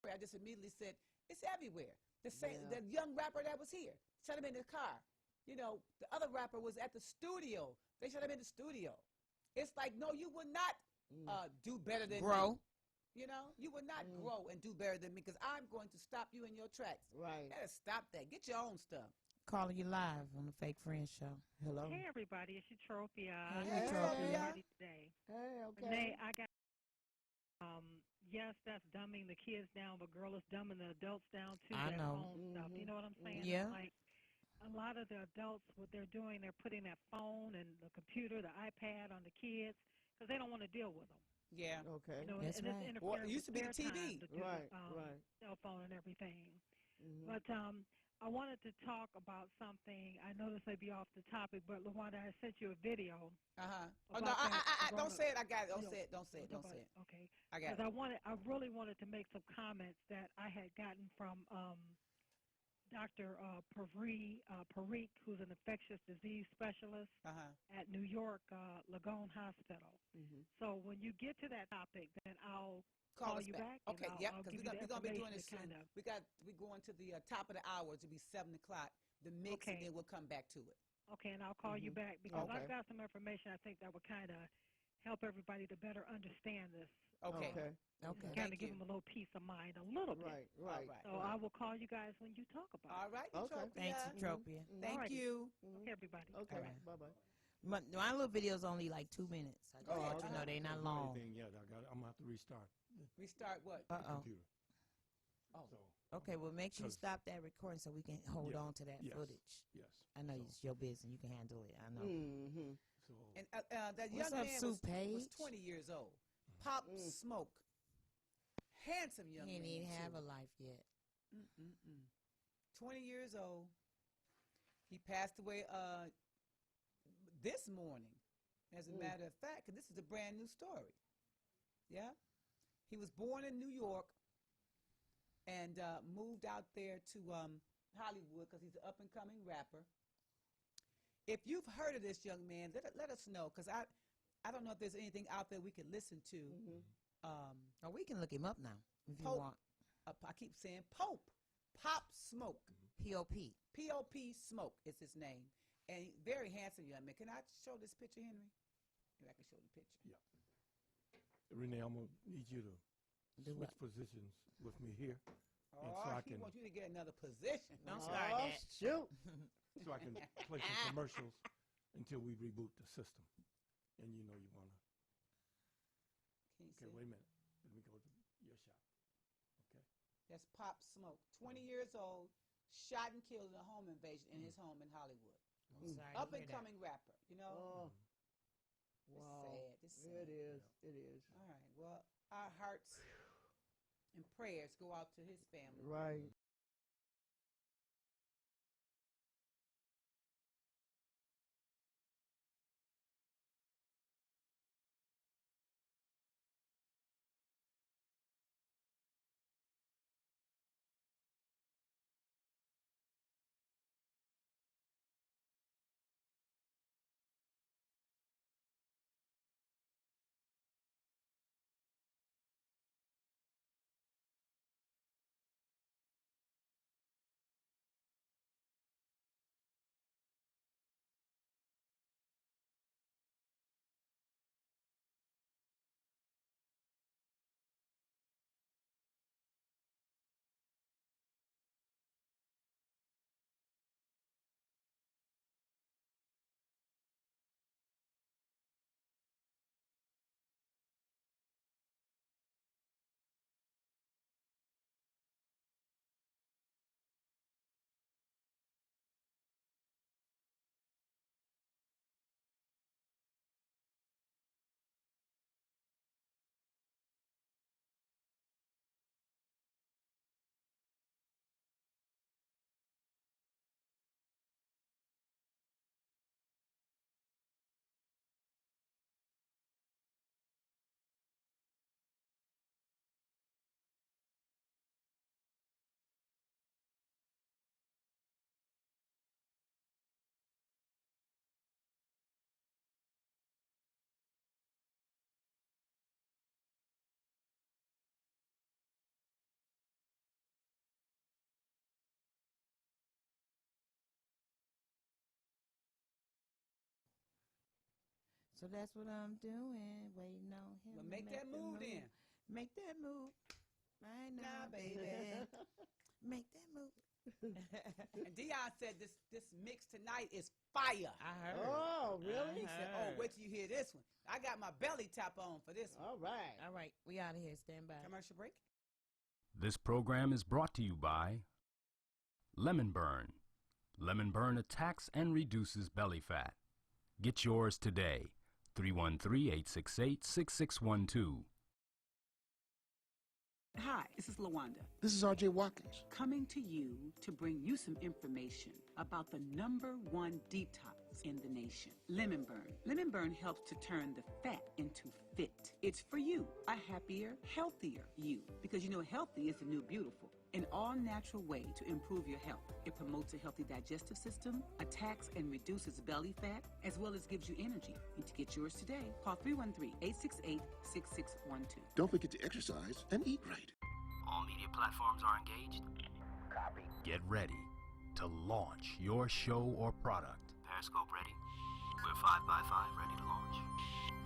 I just immediately said, it's everywhere. The young rapper that was here, shut him in the car. You know, the other rapper was at the studio. They shut him in the studio. It's like, no, you would not do better than Grow. me. You know, you would not grow and do better than me because I'm going to stop you in your tracks. Right. You gotta stop that. Get your own stuff. Calling you live on the Fake Friends Show. Hello. Hey, everybody. It's Eutropia. Hey, How Eutropia. everybody today? Hey, okay. Renee, I got yes, that's dumbing the kids down, but girl, it's dumbing the adults down too. I That know. phone stuff. You know what I'm saying? Yeah. It's like a lot of the adults, what they're doing, they're putting that phone and the computer, the iPad on the kids because they don't want to deal with them. Yeah. Okay. You know, That's and right. it's interfering Well, it used to with be their the TV. time to do Right, the right. cell phone and everything. Mhm. But I wanted to talk about something. I know this may be off the topic, but LaWanda, I sent you a video. Oh no, About that don't corona- say it. I got it. Don't you know, say it. Don't say it. Don't say it. Okay. I got Because it. I really wanted to make some comments that I had gotten from Dr. Parikh, who's an infectious disease specialist at New York Langone Hospital. Mhm. So when you get to that topic, then I'll Call us you back. back. Okay, and yep, I'll because give we're you the gonna be doing information this to soon. kind of. We're going to top of the hour. To be 7 o'clock. The mix, Okay. and then we'll come back to it. Okay, and I'll call you Mhm. back because Okay. I've got some information I think that would kind of help everybody to better understand this. Okay. Okay. Okay. Kind Thank of give you. them a little peace of mind, a little bit. Right, right. right. So I will call you guys when you talk about All it. right. Okay. Utopia. Thanks, Utopia. Thank Alrighty. you. Okay, everybody. Okay. All right. Bye bye. My little video's only like 2 minutes. I just Go ahead. want you to know they not Can't do long. anything yet. I'm gonna have to restart We start what? the Uh-oh. computer. Oh. So Okay, well, make sure you 'Cause- stop that recording so we can hold Yeah. on to that Yes. footage. yes. I know So- it's your business. You can handle it. I know. Mhm. So And that What's young up, man Sue was Page? 20 years old. Pop Smoke. Handsome He young ain't man. even have too. a life yet. 20 years old. He passed away this morning, as a matter of fact, because this is a brand new story. Yeah? He was born in New York and moved out there to Hollywood because he's an up-and-coming rapper. If you've heard of this young man, let us know, because I don't know if there's anything out there we could listen to. Oh, we can look him up now if you Pope. want. I keep saying Pope. Pop Smoke. P.O.P. P.O.P. Smoke is his name. And very handsome young man. Can I show this picture, Henry? Maybe I can show the picture. yeah. Renee, I'm gonna need you to Do switch what? positions with me here, Oh, so I he can- wants you to get another position. Don't Oh, start that. shoot. so I can play some commercials until we reboot the system. And you know you wanna. Can you Okay, see? wait a minute. Let me go to your shot. Okay. That's Pop Smoke. 20 years old, shot and killed in a home invasion in his home in Hollywood. I'm sorry to Up hear and that. coming rapper, you know? Oh, It's wow. sad. It's sad. It is. It is. All right. Well, our hearts and prayers go out to his family. Right. So that's what I'm doing. Waiting on him. Well, to make that the move then. Make that move. Right now, baby. Make that move. And Dion said this mix tonight is fire. I heard. Oh, really? He said, "Oh, wait till you hear this one." I got my belly tap on for this one. All right. All right. We out of here. Stand by. Commercial break. This program is brought to you by Lemon Burn. Lemon Burn attacks and reduces belly fat. Get yours today. 313-868-6612. Hi, this is LaWanda. This is R.J. Watkins. Coming to you to bring you some information about the #1 detox in the nation, Lemon Burn. Lemon Burn helps to turn the fat into fit. It's for you, a happier, healthier you. Because you know healthy is the new beautiful. An all-natural way to improve your health. It promotes a healthy digestive system, attacks and reduces belly fat, as well as gives you energy. And to get yours today, call 313-868-6612. Don't forget to exercise and eat right. All media platforms are engaged. Copy. Get ready to launch your show or product. Periscope ready. We're 5x5 ready to launch.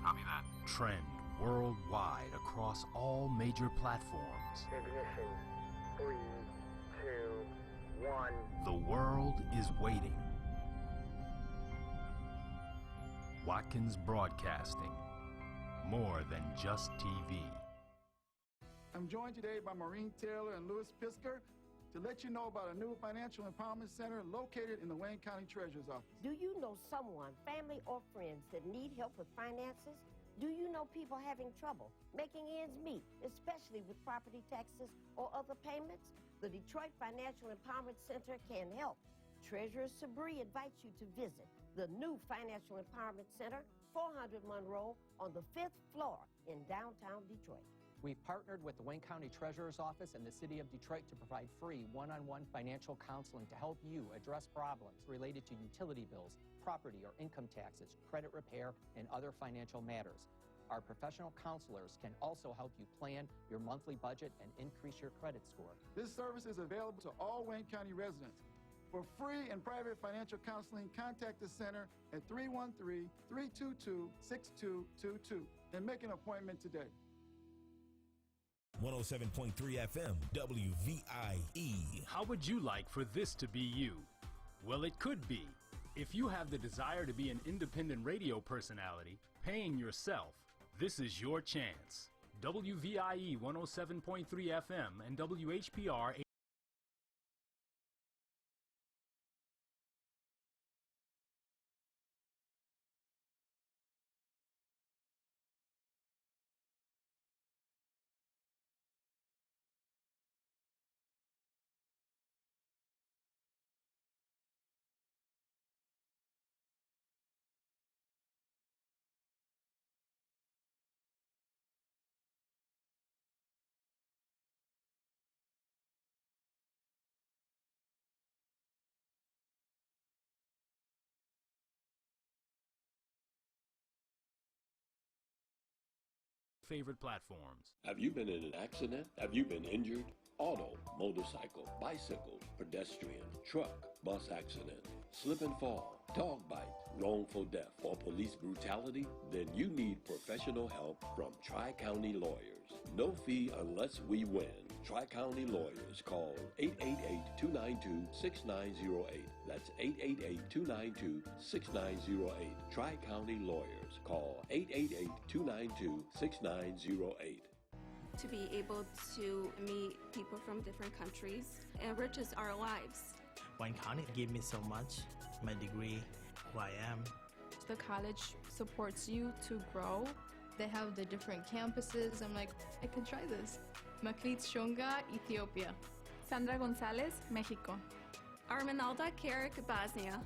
Copy that. Trend worldwide across all major platforms. Ignition. 3, 2, 1. The world is waiting. Watkins Broadcasting. More than just TV. I'm joined today by Maureen Taylor and Louis Pisker to let you know about a new financial empowerment center located in the Wayne County Treasurer's Office. Do you know someone, family or friends, that need help with finances? Do you know people having trouble making ends meet, especially with property taxes or other payments? The Detroit Financial Empowerment Center can help. Treasurer Sabri invites you to visit the new Financial Empowerment Center, 400 Monroe, on the 5th floor in downtown Detroit. We've partnered with the Wayne County Treasurer's Office and the City of Detroit to provide free one-on-one financial counseling to help you address problems related to utility bills, property or income taxes, credit repair, and other financial matters. Our professional counselors can also help you plan your monthly budget and increase your credit score. This service is available to all Wayne County residents. For free and private financial counseling, contact the center at 313-322-6222 and make an appointment today. 107.3 FM, WVIE. How would you like for this to be you? Well, it could be. If you have the desire to be an independent radio personality, paying yourself, this is your chance. WVIE 107.3 FM and WHPR favorite platforms. Have you been in an accident? Have you been injured? Auto, motorcycle, bicycle, pedestrian, truck, bus accident, slip and fall, dog bite, wrongful death, or police brutality? Then you need professional help from Tri-County Lawyers. No fee unless we win. Tri-County Lawyers. Call 888-292-6908. That's 888-292-6908. Tri-County Lawyers. Call 888-292-6908. To be able to meet people from different countries enriches our lives. Wayne County gave me so much. My degree, who I am. The college supports you to grow. They have the different campuses. I'm like, I could try this. Makrit Shonga, Ethiopia. Sandra Gonzalez, Mexico. Arminalda Carrick, Bosnia.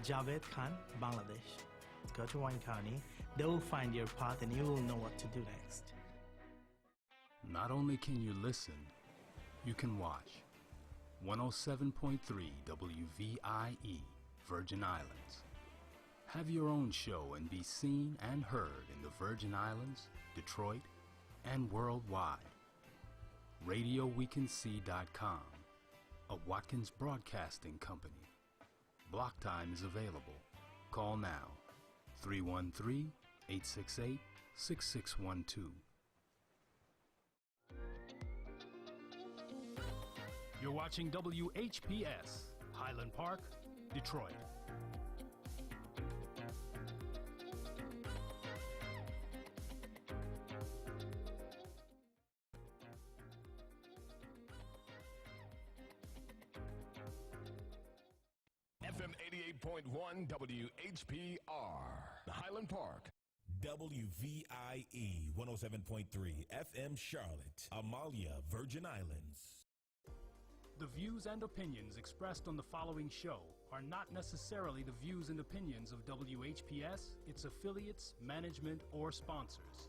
Javed Khan, Bangladesh. Go to Wayne County. They will find your path and you will know what to do next. Not only can you listen, you can watch. 107.3 WVIE, Virgin Islands. Have your own show and be seen and heard in the Virgin Islands, Detroit, and worldwide. RadioWeCanSee.com, a Watkins Broadcasting Company. Block time is available. Call now, 313-868-6612. You're watching WHPS, Highland Park, Detroit. FM 88.1 WHPR, Highland Park. WVIE 107.3 FM Charlotte, Amalia, Virgin Islands. The views and opinions expressed on the following show are not necessarily the views and opinions of WHPS, its affiliates, management, or sponsors.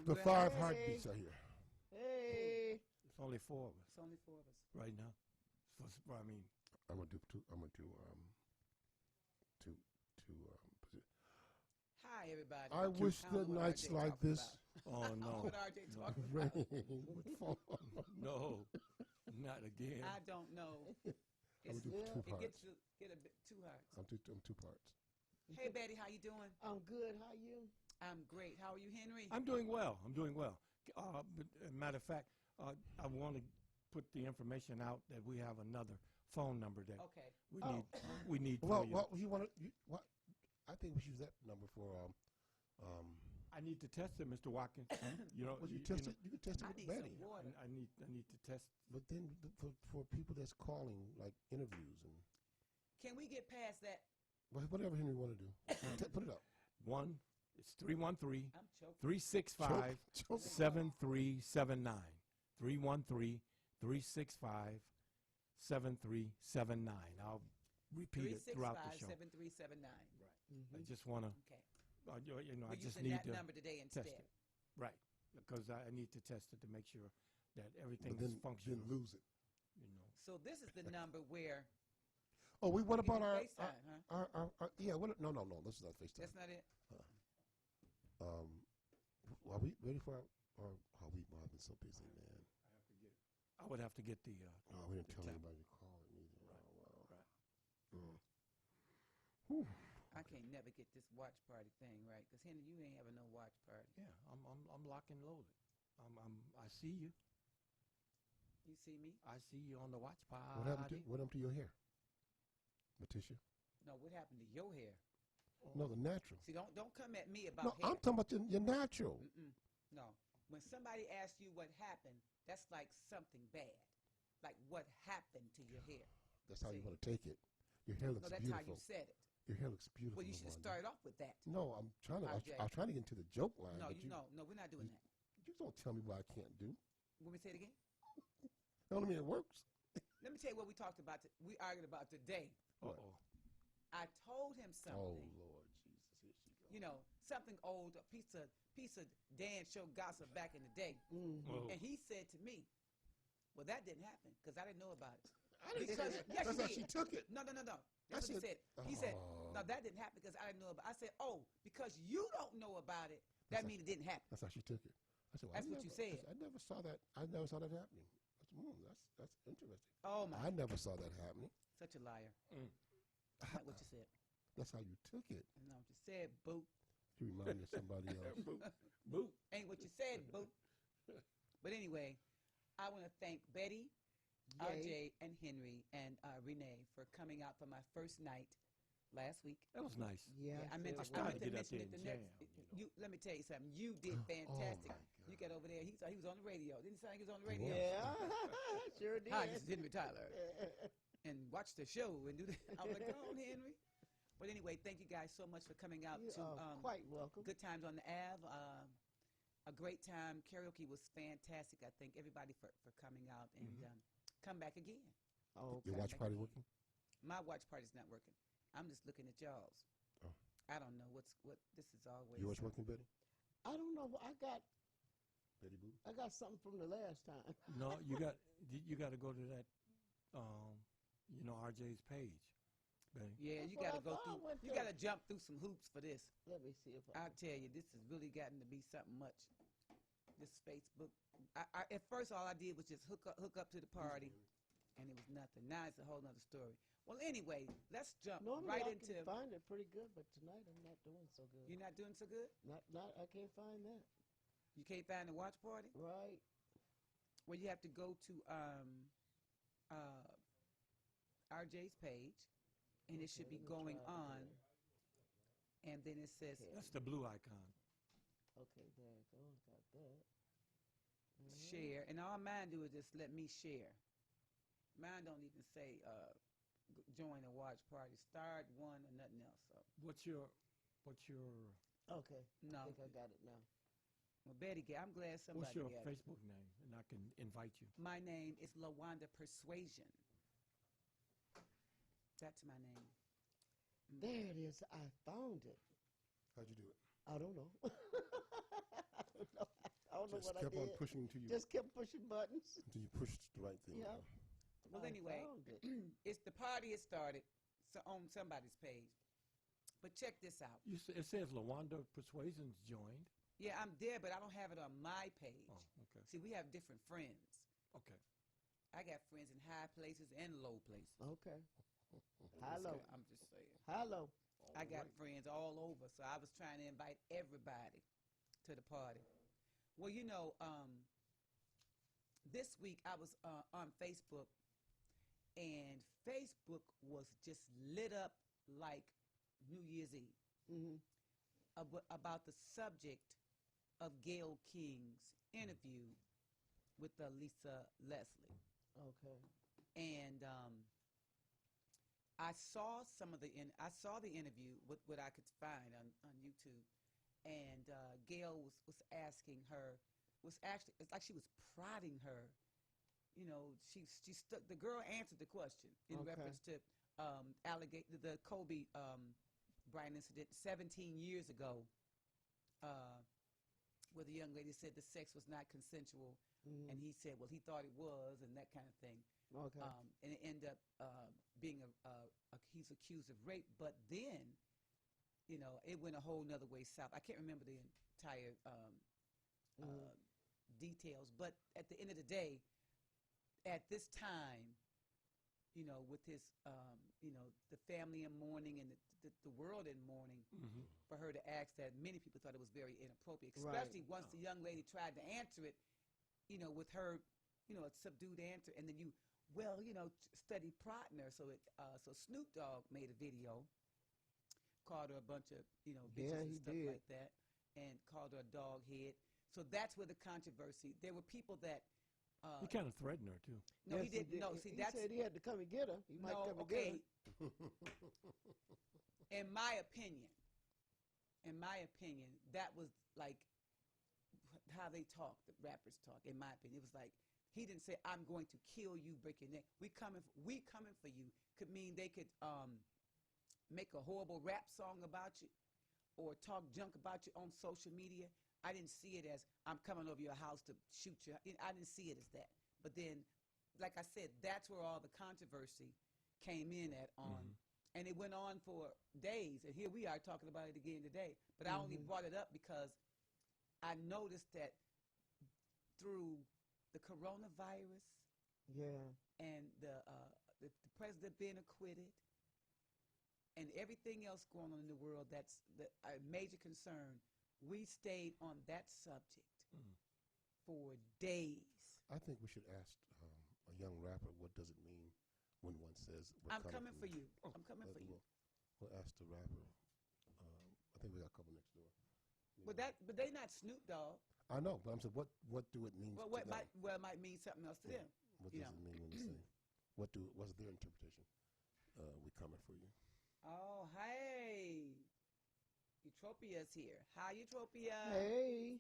The five heartbeats are here. Hey. It's only four of us. It's only four of us. Right now. I mean, I'm gonna do two. Hi, everybody. I wish the nights like this. Oh no. What RJ talking about? Would fall. No, not again. I don't know. I'm gonna do two It parts. get a bit too hard. I'm two parts. Hey, Betty, how you doing? I'm good. How you? I'm great. How are you, Henry? I'm doing well. But, matter of fact, I want to put the information out that we have another phone number that we need. Well, you want to? What? I think we should use that number for. I need to test it, Mr. Watkins. You know, well, you test it. You can test it with Betty. I need to test. But then for people that's calling, like interviews and. Can we get past that? Whatever Henry want to do, put it up. It's 313-365-7379. 313-365-7379. I'll repeat it throughout the show. 365-7379. Right. I just want to. Okay. I just using need that to number today instead. test it. Right. Because I need to test it to make sure that everything is functional. Then lose it. You know. So this is the number where. Oh, what about our FaceTime, huh? yeah? No. This is not FaceTime. That's not it. Are we ready for our week? I've been so busy, man. I would have to get the. We didn't tell anybody to call it either. Right. Whew. I can't never get this watch party thing right. Because Henry, you ain't having no watch party. Yeah, I'm locked and loaded. I see you. You see me? I see you on the watch party. What happened to your hair, Letitia? No, what happened to your hair? No, the natural. See, don't come at me about No, hair. I'm talking about your natural. No. When somebody asks you what happened, that's like something bad. Like what happened to your hair. That's how you want to take it. Your hair looks beautiful. No, that's how you said it. Your hair looks beautiful. Well, you should have started off with that. No, I'm trying to. I'm trying to get into the joke line. No, no, we're not doing that. You don't tell me what I can't do. Let me say it again. No, I mean it works. Let me tell you what we talked about. We argued about today. I told him something. Oh Lord Jesus, here she goes. You know, something old, a piece of dance show gossip back in the day, and he said to me, "Well, that didn't happen because I didn't know about it." Because yes, that's how she took it. No. That's what he said. He said, "No, that didn't happen because I didn't know about it." I said, "Oh, because you don't know about it, that means it didn't happen." That's how she took it. I said, well, that's what you said. I never saw that. I never saw that happening. That's interesting. Oh my! I never saw that happening. Such a liar. That's not what you said. That's how you took it. No, what you said, boo. You remind me of somebody else. Boo. Ain't what you said, boo. But anyway, I want to thank Betty, RJ, and Henry, and Renee for coming out for my first night last week. That was nice. Yeah, I meant to get up there mention it and the next. Let me tell you something. You did fantastic. You got over there. He was on the radio. Didn't he sound like he was on the radio? Yeah, sure did. Hi, this is Henry Tyler. And watch the show and do that. I was like, go on, Henry. But anyway, thank you guys so much for coming out to quite welcome. Good Times on the Ave. A great time. Karaoke was fantastic. I thank everybody for coming out and come back again. Oh, okay. Your watch party working? My watch party's not working. I'm just looking at y'all's. Oh. I don't know what this is always. Yours working, Betty? I don't know. I got Betty Boo. I got something from the last time. No, you got to go to that RJ's page. Betty. Yeah, you got to go through. You got to jump through some hoops for this. Let me see if I'll tell you, this has really gotten to be something much. This Facebook. At first, all I did was just hook up to the party, and it was nothing. Now it's a whole nother story. Well, anyway, let's jump right into. I can find it pretty good, but tonight I'm not doing so good. You're not doing so good? Not. I can't find that. You can't find the watch party? Right. Well, you have to go to RJ's page, and it should be going on. And then it says... That's the blue icon. Okay, there it goes. Got that. Share. And all mine do is just let me share. Mine don't even say join a watch party. Start one or nothing else. So. What's your... Okay. No. I think I got it now. Well, Betty, I'm glad somebody What's your got Facebook name? And I can invite you. My name is LaWanda Persuasion. That's my name. There it is. I found it. How'd you do it? I don't know. I don't know what I did. Just kept on pushing until you... Just kept pushing buttons. Until you pushed the right thing. Yeah. Well, anyway, it's the party has started on somebody's page. But check this out. It says LaWanda Persuasion's joined. Yeah, I'm there, but I don't have it on my page. Oh, okay. See, we have different friends. Okay. I got friends in high places and low places. Okay. Hello. I'm just saying. Hello. I got friends all over, so I was trying to invite everybody to the party. Well, this week I was on Facebook, and Facebook was just lit up like New Year's Eve about the subject of Gayle King's interview with Lisa Leslie. Okay. And I saw the interview with what I could find on YouTube, and Gayle was asking her, it's like she was prodding her. The girl answered the question in reference to the Kobe Bryant incident 17 years ago, where the young lady said the sex was not consensual, and he said, well, he thought it was, and that kind of thing. Okay. And it ended up being he's accused of rape, but then, it went a whole nother way south. I can't remember the entire details, but at the end of the day, at this time, with his, the family in mourning and the world in mourning, for her to ask that, many people thought it was very inappropriate, especially once the young lady tried to answer it, with her, a subdued answer, and then study partner. So Snoop Dogg made a video, called her a bunch of, bitches and stuff like that, and called her a dog head. So that's where the controversy. There were people that. He kind of threatened her too. No, he didn't. No, see, he said he had to come and get her. He might come and get her. In my opinion, that was like how they talk, the rappers talk. In my opinion, it was like he didn't say, "I'm going to kill you, break your neck." We coming for you. Could mean they could make a horrible rap song about you, or talk junk about you on social media. I didn't see it as, I'm coming over your house to shoot you. I didn't see it as that. But then, like I said, that's where all the controversy came in at on. And it went on for days. And here we are talking about it again today. But I only brought it up because I noticed that through the coronavirus and the president being acquitted and everything else going on in the world, that's a major concern. We stayed on that subject for days. I think we should ask a young rapper, what does it mean when one says, I'm coming for you. I'm coming for you. We'll ask the rapper. I think we got a couple next door. But they not Snoop Dogg. I know, but I'm saying, what do it mean to them? It might mean something else to them. What does it mean when you say, what's their interpretation? We coming for you. Oh, hey. Eutropia's here. Hi, Eutropia. Hey.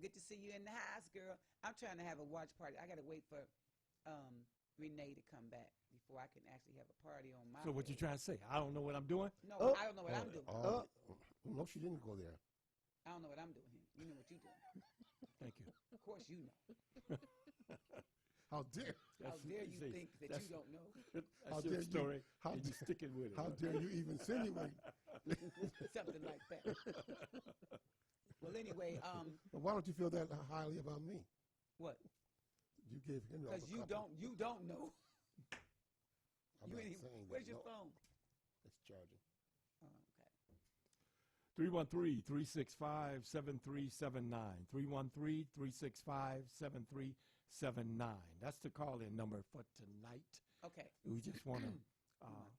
Good to see you in the house, girl. I'm trying to have a watch party. I got to wait for Renee to come back before I can actually have a party on my So what you trying to say? I don't know what I'm doing? No, I don't know what I'm doing. No, she didn't go there. I don't know what I'm doing here. You know what you're doing. Thank you. Of course you know. How dare you think that you don't know? That's your story. How you sticking with it? How dare you even insinuate? Something like that. Well, anyway, why don't you feel that highly about me? What? You gave him because you don't know. I'm not saying that. Where's your phone? It's charging. Oh, okay. 313-365-7379. 313-365-7379. That's the call-in number for tonight. Okay. We just want to,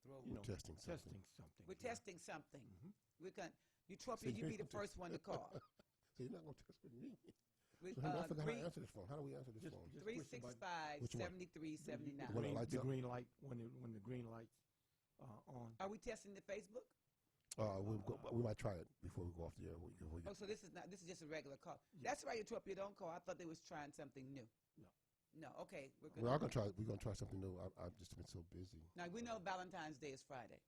we're testing something. We're testing something. We're going. Eutropia, you be the first one to call. So you're not going to test with me. I forgot how to answer this phone. How do we answer this phone? 365-7379. The green light, when the green light's on. Are we testing the Facebook? We might try it before we go off the air. So this is just a regular call. Yeah. That's right, Eutropia, don't call. I thought they was trying something new. No. Okay. We're gonna try something new. I've just been so busy. Now we know Valentine's Day is Friday.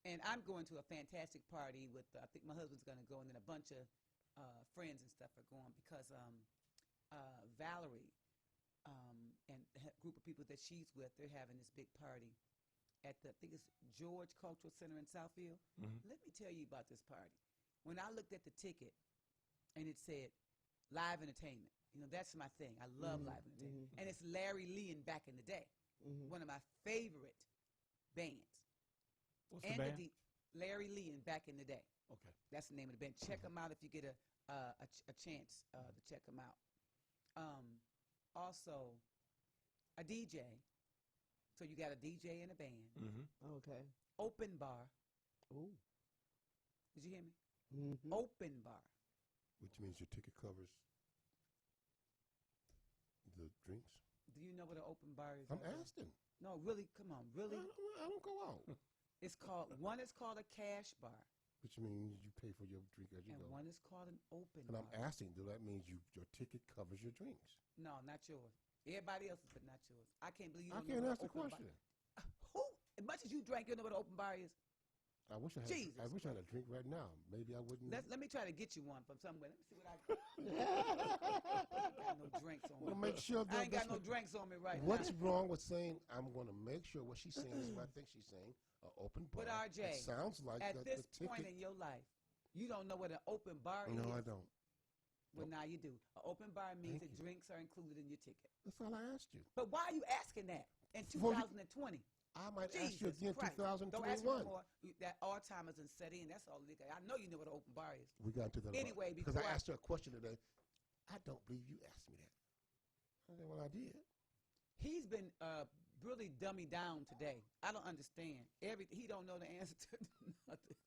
And I'm going to a fantastic party with. I think my husband's going to go, and then a bunch of friends and stuff are going because Valerie and a group of people that she's with, they're having this big party at I think it's George Cultural Center in Southfield. Let me tell you about this party. When I looked at the ticket, and it said live entertainment. That's my thing. I love live entertainment. And it's Larry Leon back in the day. One of my favorite bands. What's the band? Larry Leon back in the day. Okay. That's the name of the band. Check them out if you get a chance to check them out. Also, a DJ. So you got a DJ and a band. Okay. Open bar. Ooh. Did you hear me? Open bar. Which means your ticket covers the drinks. Do you know what an open bar is? I'm asking. No, really. Come on, really. I don't go out. It's called one is called a cash bar, which means you pay for your drink as you and go. One is called an open and bar. I'm asking, do that means your ticket covers your drinks? No, not yours. Everybody else's, but not yours. I can't believe you. I can't ask the question. Who? As much as you drank, you know what an open bar is. I wish I had a drink right now. Maybe I wouldn't. Let me try to get you one from somewhere. Let me see what I got. I got no drinks on me. Make sure I ain't got no drinks on me right now. What's wrong with saying I'm going to make sure what she's saying is what I think she's saying? An open bar. But RJ, it sounds like at this point in your life, you don't know what an open bar is. No, I don't. Well, now you do. An open bar means that drinks are included in your ticket. That's all I asked you. But why are you asking that? in 2020. I might Jesus ask you again, Christ. 2021. Don't ask me no more. That Alzheimer's and set in. That's all. I know you know what an open bar is. We got into that. Anyway, because I asked her a question today. I don't believe you asked me that. I said, well, I did. He's been really dummy down today. I don't understand. He don't know the answer to nothing.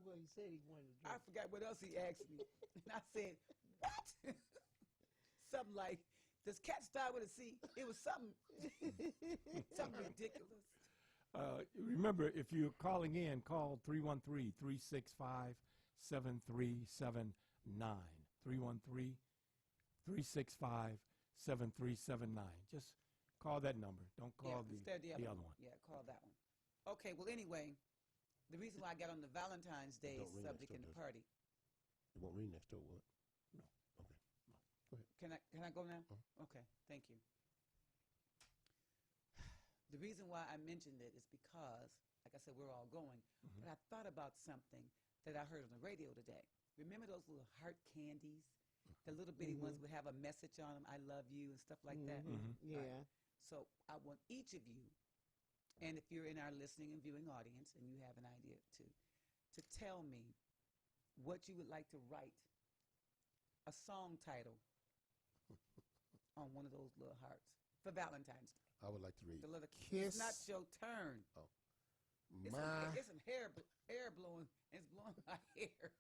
Well, he said he wanted to drink. I forgot what else he asked me. And I said, what? Something like, does cat start with a C? It was something ridiculous. Remember, if you're calling in, call 313-365-7379. 313-365-7379. Just call that number. Don't call the other one. Yeah, call that one. Okay, well, anyway, the reason why I got on the Valentine's Day subject in the party. It won't ring next door, what? No. Okay. No. Go ahead. Can I go now? Okay, thank you. The reason why I mentioned it is because, like I said, we're all going. But I thought about something that I heard on the radio today. Remember those little heart candies? The little bitty ones would have a message on them, I love you, and stuff like that. Yeah. Right. So I want each of you, and if you're in our listening and viewing audience and you have an idea too, to tell me what you would like to write a song title on one of those little hearts for Valentine's Day. I would like to read The little Kiss. It's not your turn. Oh. It's some air blowing. It's blowing my hair.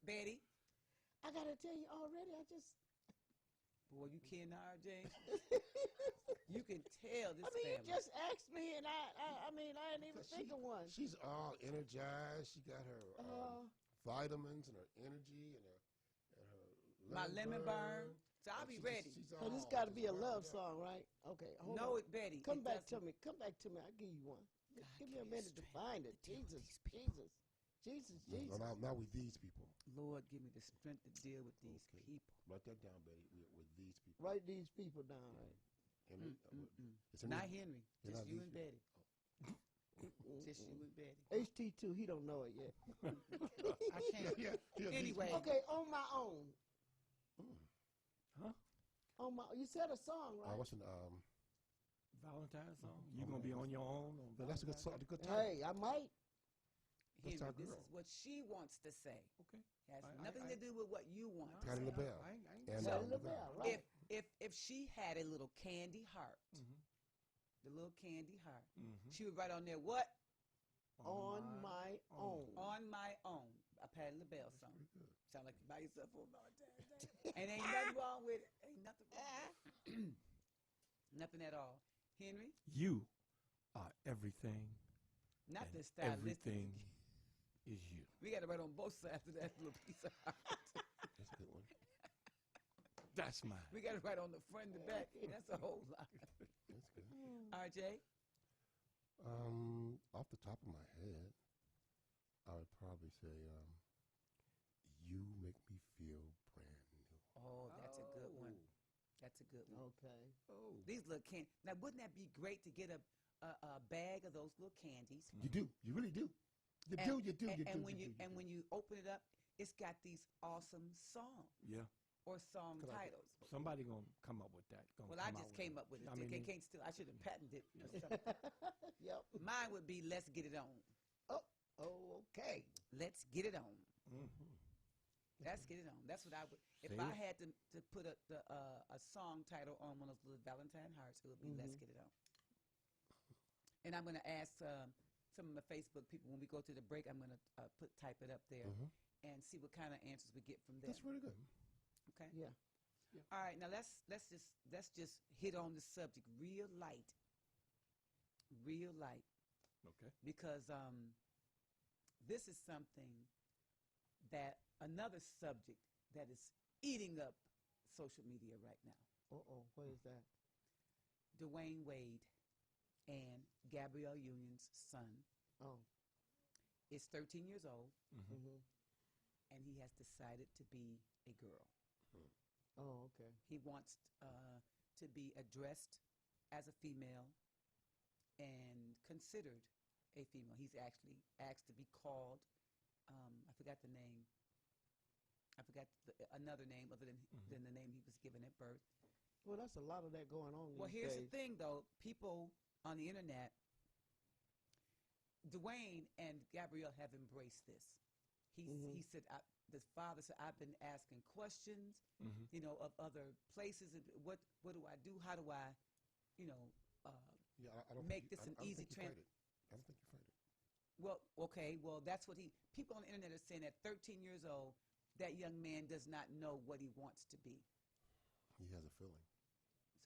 Betty. I got to tell you already, Boy, you kidding, RJ? You can tell this I mean, family. you just asked me, and I didn't even think of one. She's all energized. She got her vitamins and her energy and her my lemon burn. So I'll be ready. So this got to be a love song, right? Okay, hold on. Betty. Come back to me. Come back to me. I'll give you one. Give me a minute to find it. Jesus. Now with these people. Lord, give me the strength to deal with these people. Write that down, Betty. With these people. Write these people down. Right. Not Henry. Just you and Betty. Just you and Betty. HT2, he don't know it yet. I can't. Anyway. Okay, on my own. Huh? You said a song, right? I wasn't. Valentine's song? You going to be on your own? That's a good song. A good time. Hey, I might. Henry, this is what she wants to say. Okay. Has nothing to do with what you want to Patty say. LaBelle. Patty LaBelle, right. If she had a little candy heart, the little candy heart, she would write on there what? On my own. On my own. A Patty LaBelle song. Sound like you by yourself for Valentine's Day. And ain't nothing wrong with it. Ain't nothing wrong. Nothing at all. Henry? You are everything. Not this style. Everything is you. We got to write on both sides of that little piece of heart. That's a good one. That's mine. We got to write on the front and the back. That's a whole lot. That's good. RJ? Off the top of my head, I would probably say, you make me feel brand new. Oh, that's a good one. That's a good one. Okay. Oh. These little candies. Now, wouldn't that be great to get a bag of those little candies? You do. You really do. You do. And when you open it up, it's got these awesome songs. Yeah. Or song titles. Somebody gonna come up with that. Well, I just came up with it. I can't steal. I should have patented it. Or something. Yep. Mine would be "Let's Get It On." Oh, okay. Let's get it on. Let's get it on. That's what I would. If I had to put a song title on one of those little Valentine hearts, it would be "Let's Get It On." And I'm going to ask some of my Facebook people when we go to the break. I'm going to type it up there and see what kind of answers we get from them. That's really good. Okay. Yeah. All right. Now let's just hit on the subject real light. Real light. Okay. Because this is something that another subject that is eating up social media right now. What is that? Dwayne Wade and Gabrielle Union's son is 13 years old, and he has decided to be a girl. Oh, okay. He wants to be addressed as a female and considered a female. He's actually asked to be called, I forgot the name. I forgot another name other than the name he was given at birth. Well, that's a lot of that going on. Well, these here's days. the thing, though. People on the internet, Dwayne and Gabrielle have embraced this. He said, the father said, I've been asking questions, of other places. And what do I do? How do I, I don't make think this an I don't easy think you fight it. I don't think you fight it. Well, okay. Well, that's what people on the internet are saying. At 13 years old, that young man does not know what he wants to be. He has a feeling.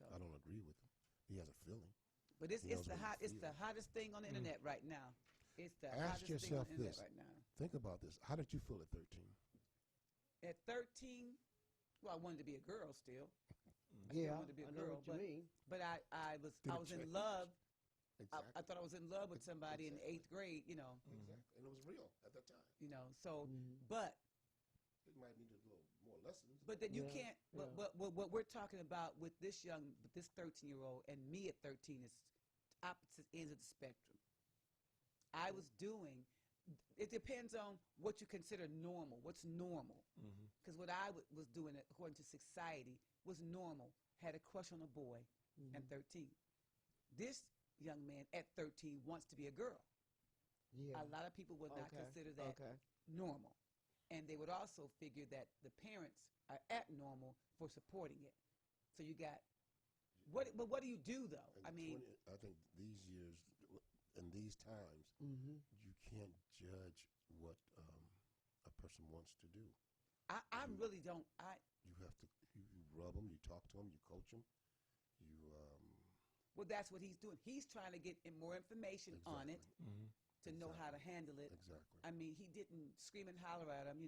So I don't agree with him. He has a feeling. But it's the hottest thing on the internet right now. It's the Ask hottest thing on yourself the internet this. right now. Think about this. How did you feel at 13? At 13, well, I wanted to be a girl still. Yeah, I wanted to be a I know girl, what you mean. but I was in change? love. Exactly. I thought I was in love with somebody in the 8th grade. Exactly. And it was real at that time. So but. It might need a little more lessons. But then you can't. But what we're talking about with this 13-year-old, and me at 13 is opposite ends of the spectrum. I was doing. It depends on what you consider normal. What's normal? Because what I was doing, according to society, was normal. Had a crush on a boy at 13. This young man at 13 wants to be a girl. Yeah. A lot of people would not consider that normal. And they would also figure that the parents are abnormal for supporting it. So you got, but what do you do, though? I think these years, in these times, you can't judge what a person wants to do. I really don't. You have to, you rub them, you talk to them, you coach them. Well, that's what he's doing. He's trying to get more information on it. To know how to handle it. Exactly. I mean, he didn't scream and holler at him,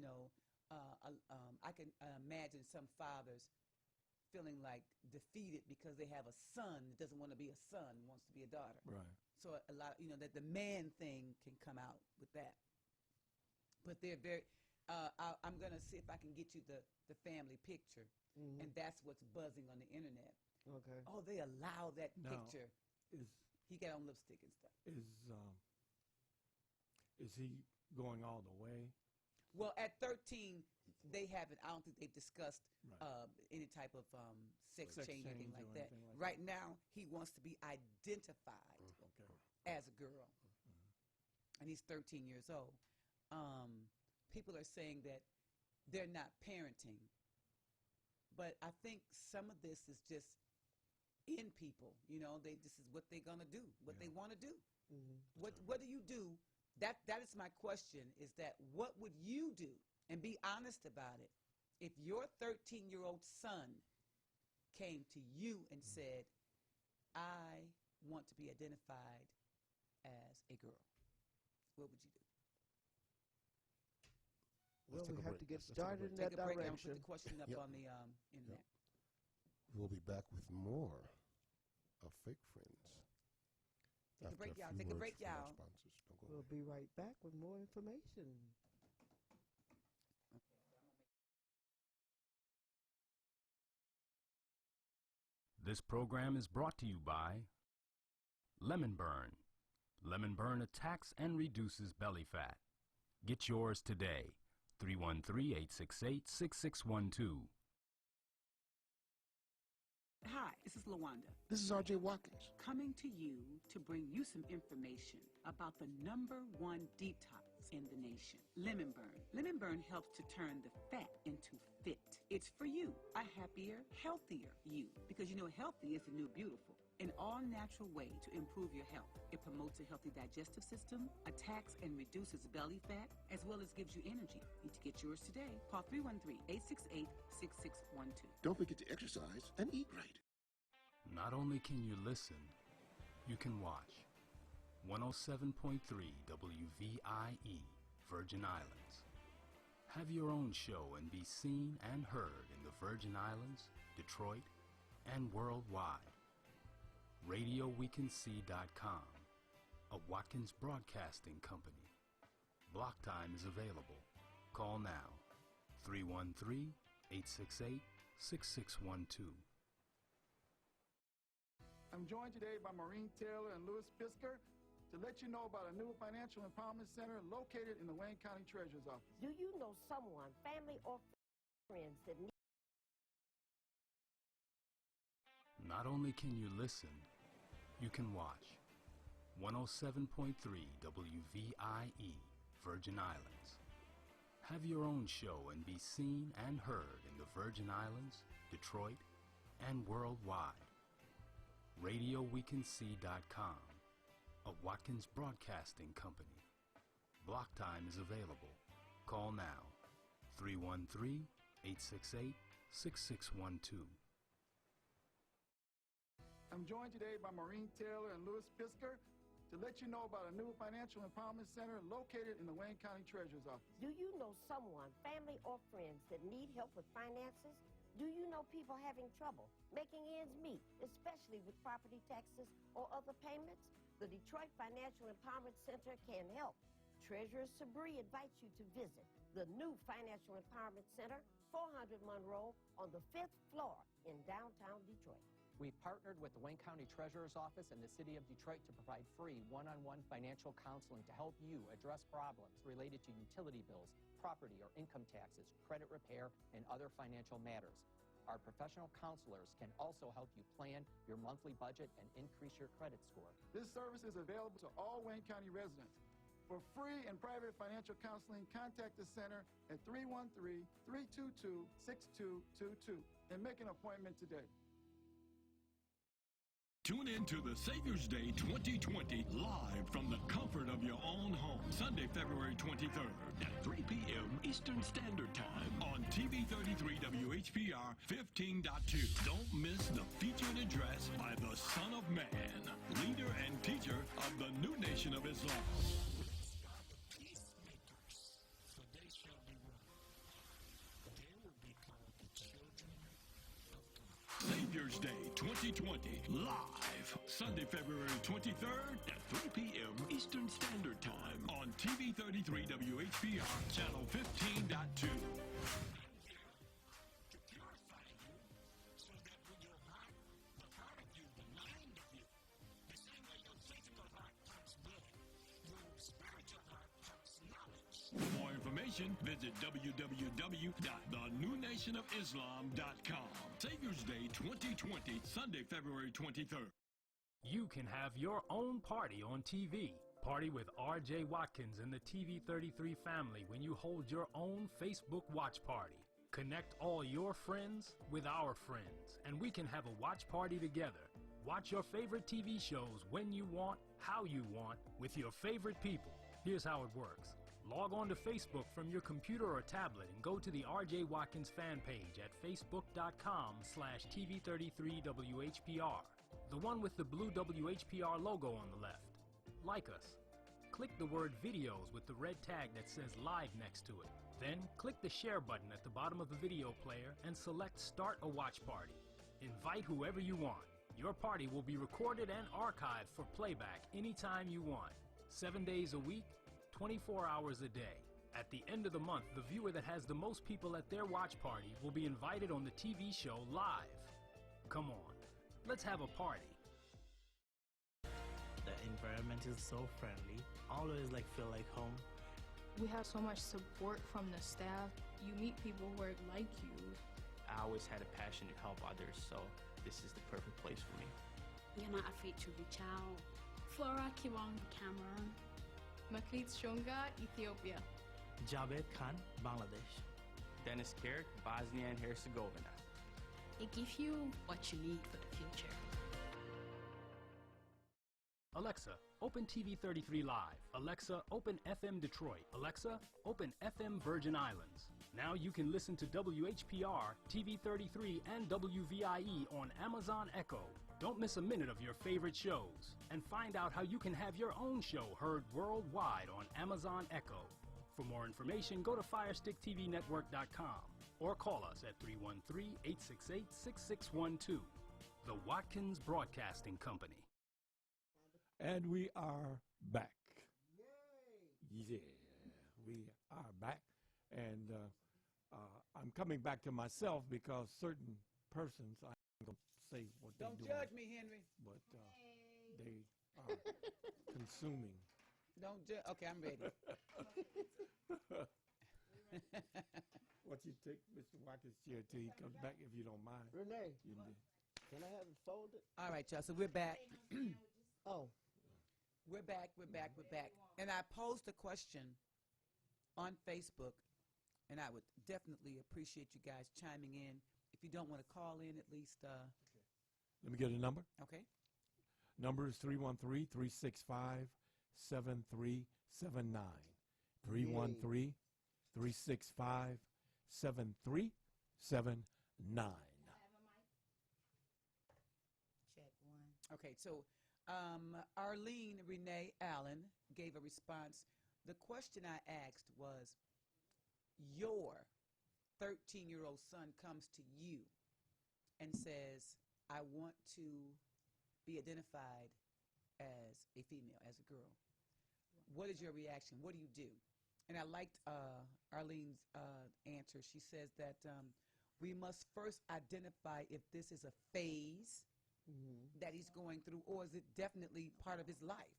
I can imagine some fathers feeling like defeated because they have a son that doesn't want to be a son, wants to be a daughter. Right. So a lot, that the man thing can come out with that. But they're very, I'm going to see if I can get you the family picture. And that's what's buzzing on the internet. Okay. Oh, they allow that Now, picture. He got on lipstick and stuff. Is he going all the way? Well, at 13, they haven't. I don't think they've discussed any type of sex change or anything like that. Right now, he wants to be identified as a girl, and he's 13 years old. People are saying that they're not parenting, but I think some of this is just in people. This is what they're gonna do, what they want to do. What do you do? That is my question, is that what would you do? And be honest about it. If your 13-year-old son came to you and said, I want to be identified as a girl, what would you do? Well, we have to get started in that direction. Put the question up on the internet. We'll be back with more of Fake Friends. Take a break, y'all. Take a break, y'all. We'll be right back with more information. This program is brought to you by Lemon Burn. Lemon Burn attacks and reduces belly fat. Get yours today. 313-868-6612. Hi, this is LaWanda. This is R.J. Watkins. Coming to you to bring you some information about the #1 detox in the nation, Lemon Burn. Lemon Burn helps to turn the fat into fit. It's for you, a happier, healthier you. Because healthy is the new beautiful. An all-natural way to improve your health. It promotes a healthy digestive system, attacks and reduces belly fat, as well as gives you energy. Need to get yours today. Call 313-868-6612. Don't forget to exercise and eat right. Not only can you listen, you can watch. 107.3 WVIE, Virgin Islands. Have your own show and be seen and heard in the Virgin Islands, Detroit, and worldwide. RadioWeCanSee.com, a Watkins Broadcasting Company. Block time is available. Call now, 313-868-6612. I'm joined today by Maureen Taylor and Louis Pisker to let you know about a new financial empowerment center located in the Wayne County Treasurer's Office. Do you know someone, family or friends that need Not only can you listen, you can watch. 107.3 WVIE, Virgin Islands. Have your own show and be seen and heard in the Virgin Islands, Detroit, and worldwide. RadioWeCanSee.com, a Watkins Broadcasting Company. Block time is available. Call now, 313-868-6612. I'm joined today by Maureen Taylor and Louis Pisker to let you know about a new financial empowerment center located in the Wayne County Treasurer's Office. Do you know someone, family or friends, that need help with finances? Do you know people having trouble making ends meet, especially with property taxes or other payments? The Detroit Financial Empowerment Center can help. Treasurer Sabri invites you to visit the new Financial Empowerment Center, 400 Monroe, on the 5th floor in downtown Detroit. We've partnered with the Wayne County Treasurer's Office and the City of Detroit to provide free one-on-one financial counseling to help you address problems related to utility bills, property or income taxes, credit repair, and other financial matters. Our professional counselors can also help you plan your monthly budget and increase your credit score. This service is available to all Wayne County residents. For free and private financial counseling, contact the center at 313-322-6222 and make an appointment today. Tune in to the Savior's Day 2020 live from the comfort of your own home, Sunday, February 23rd at 3 p.m. Eastern Standard Time on TV 33 WHPR 15.2. Don't miss the featured address by the Son of Man, leader and teacher of the New Nation of Islam. Savior's Day 2020 live Sunday, February 23rd at 3 p.m. Eastern Standard Time on TV 33 WHPR Channel 15.2. For more information, visit www.thenewnationofislam.com. Savior's Day 2020, Sunday, February 23rd. You can have your own party on TV. Party with R.J. Watkins and the TV33 family when you hold your own Facebook watch party. Connect all your friends with our friends, and we can have a watch party together. Watch your favorite TV shows when you want, how you want, with your favorite people. Here's how it works. Log on to Facebook from your computer or tablet and go to the R.J. Watkins fan page at facebook.com/TV33WHPR, the one with the blue WHPR logo on the left. Like us. Click the word videos with the red tag that says live next to it. Then click the share button at the bottom of the video player and select start a watch party. Invite whoever you want. Your party will be recorded and archived for playback anytime you want. 7 days a week, 24 hours a day. At the end of the month, the viewer that has the most people at their watch party will be invited on the TV show live. Come on, let's have a party. The environment is so friendly. Always feel like home. We have so much support from the staff. You meet people who are like you. I always had a passion to help others, so this is the perfect place for me. Yana Afichu Chao, Flora Kiwang, Cameroon. Maklit Shonga, Ethiopia. Javed Khan, Bangladesh. Dennis Carrick, Bosnia and Herzegovina. It gives you what you need for the future. Alexa, open TV 33 Live. Alexa, open FM Detroit. Alexa, open FM Virgin Islands. Now you can listen to WHPR, TV 33, and WVIE on Amazon Echo. Don't miss a minute of your favorite shows. And find out how you can have your own show heard worldwide on Amazon Echo. For more information, go to FirestickTVNetwork.com or call us at 313-868-6612. The Watkins Broadcasting Company. And we are back. Yay! Yeah, we are back. And I'm coming back to myself because certain persons, I ain't going to say what they do. Don't judge me, Henry. But they are consuming. Don't judge. Okay, I'm ready. What you take Mr. Watkins' chair till he comes back, if you don't mind. Renee. Can I have it folded? All right, y'all. So we're back. Oh. We're back. And I posed a question on Facebook, and I would definitely appreciate you guys chiming in. If you don't want to call in, at least. Let me get a number. Okay. Number is 313-365-7379. 313-365-7379. Check one. Okay, so Arlene Renee Allen gave a response. The question I asked was, your 13-year-old son comes to you and says, I want to be identified as a female, as a girl. What is your reaction? What do you do? And I liked Arlene's answer. She says that we must first identify if this is a phase that he's going through, or is it definitely part of his life?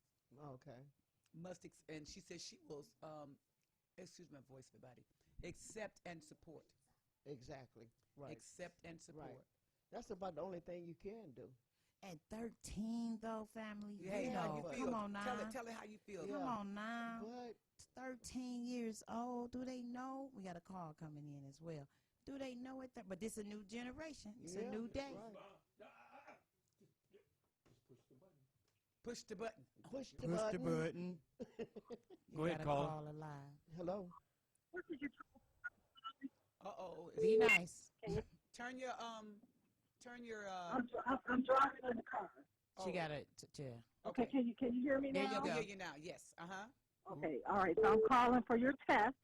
Okay. And she says she will, excuse my voice, everybody, accept and support. Exactly. Right. Accept and support. Right. That's about the only thing you can do. At 13, though, family, Hey, you how know, you feel? come on now. Tell it how you feel. Come on now. But 13 years old, do they know? We got a call coming in as well. Do they know it? But this is a new generation. It's a new day. Right. Push the button. Push the button. Go ahead, call caller. alive. Hello. Uh-oh. Be nice. Turn your I'm driving in the car. She got a chair. Okay, can you hear me There now? you go. I hear you now. Yes. Okay, all right. So I'm calling for your test.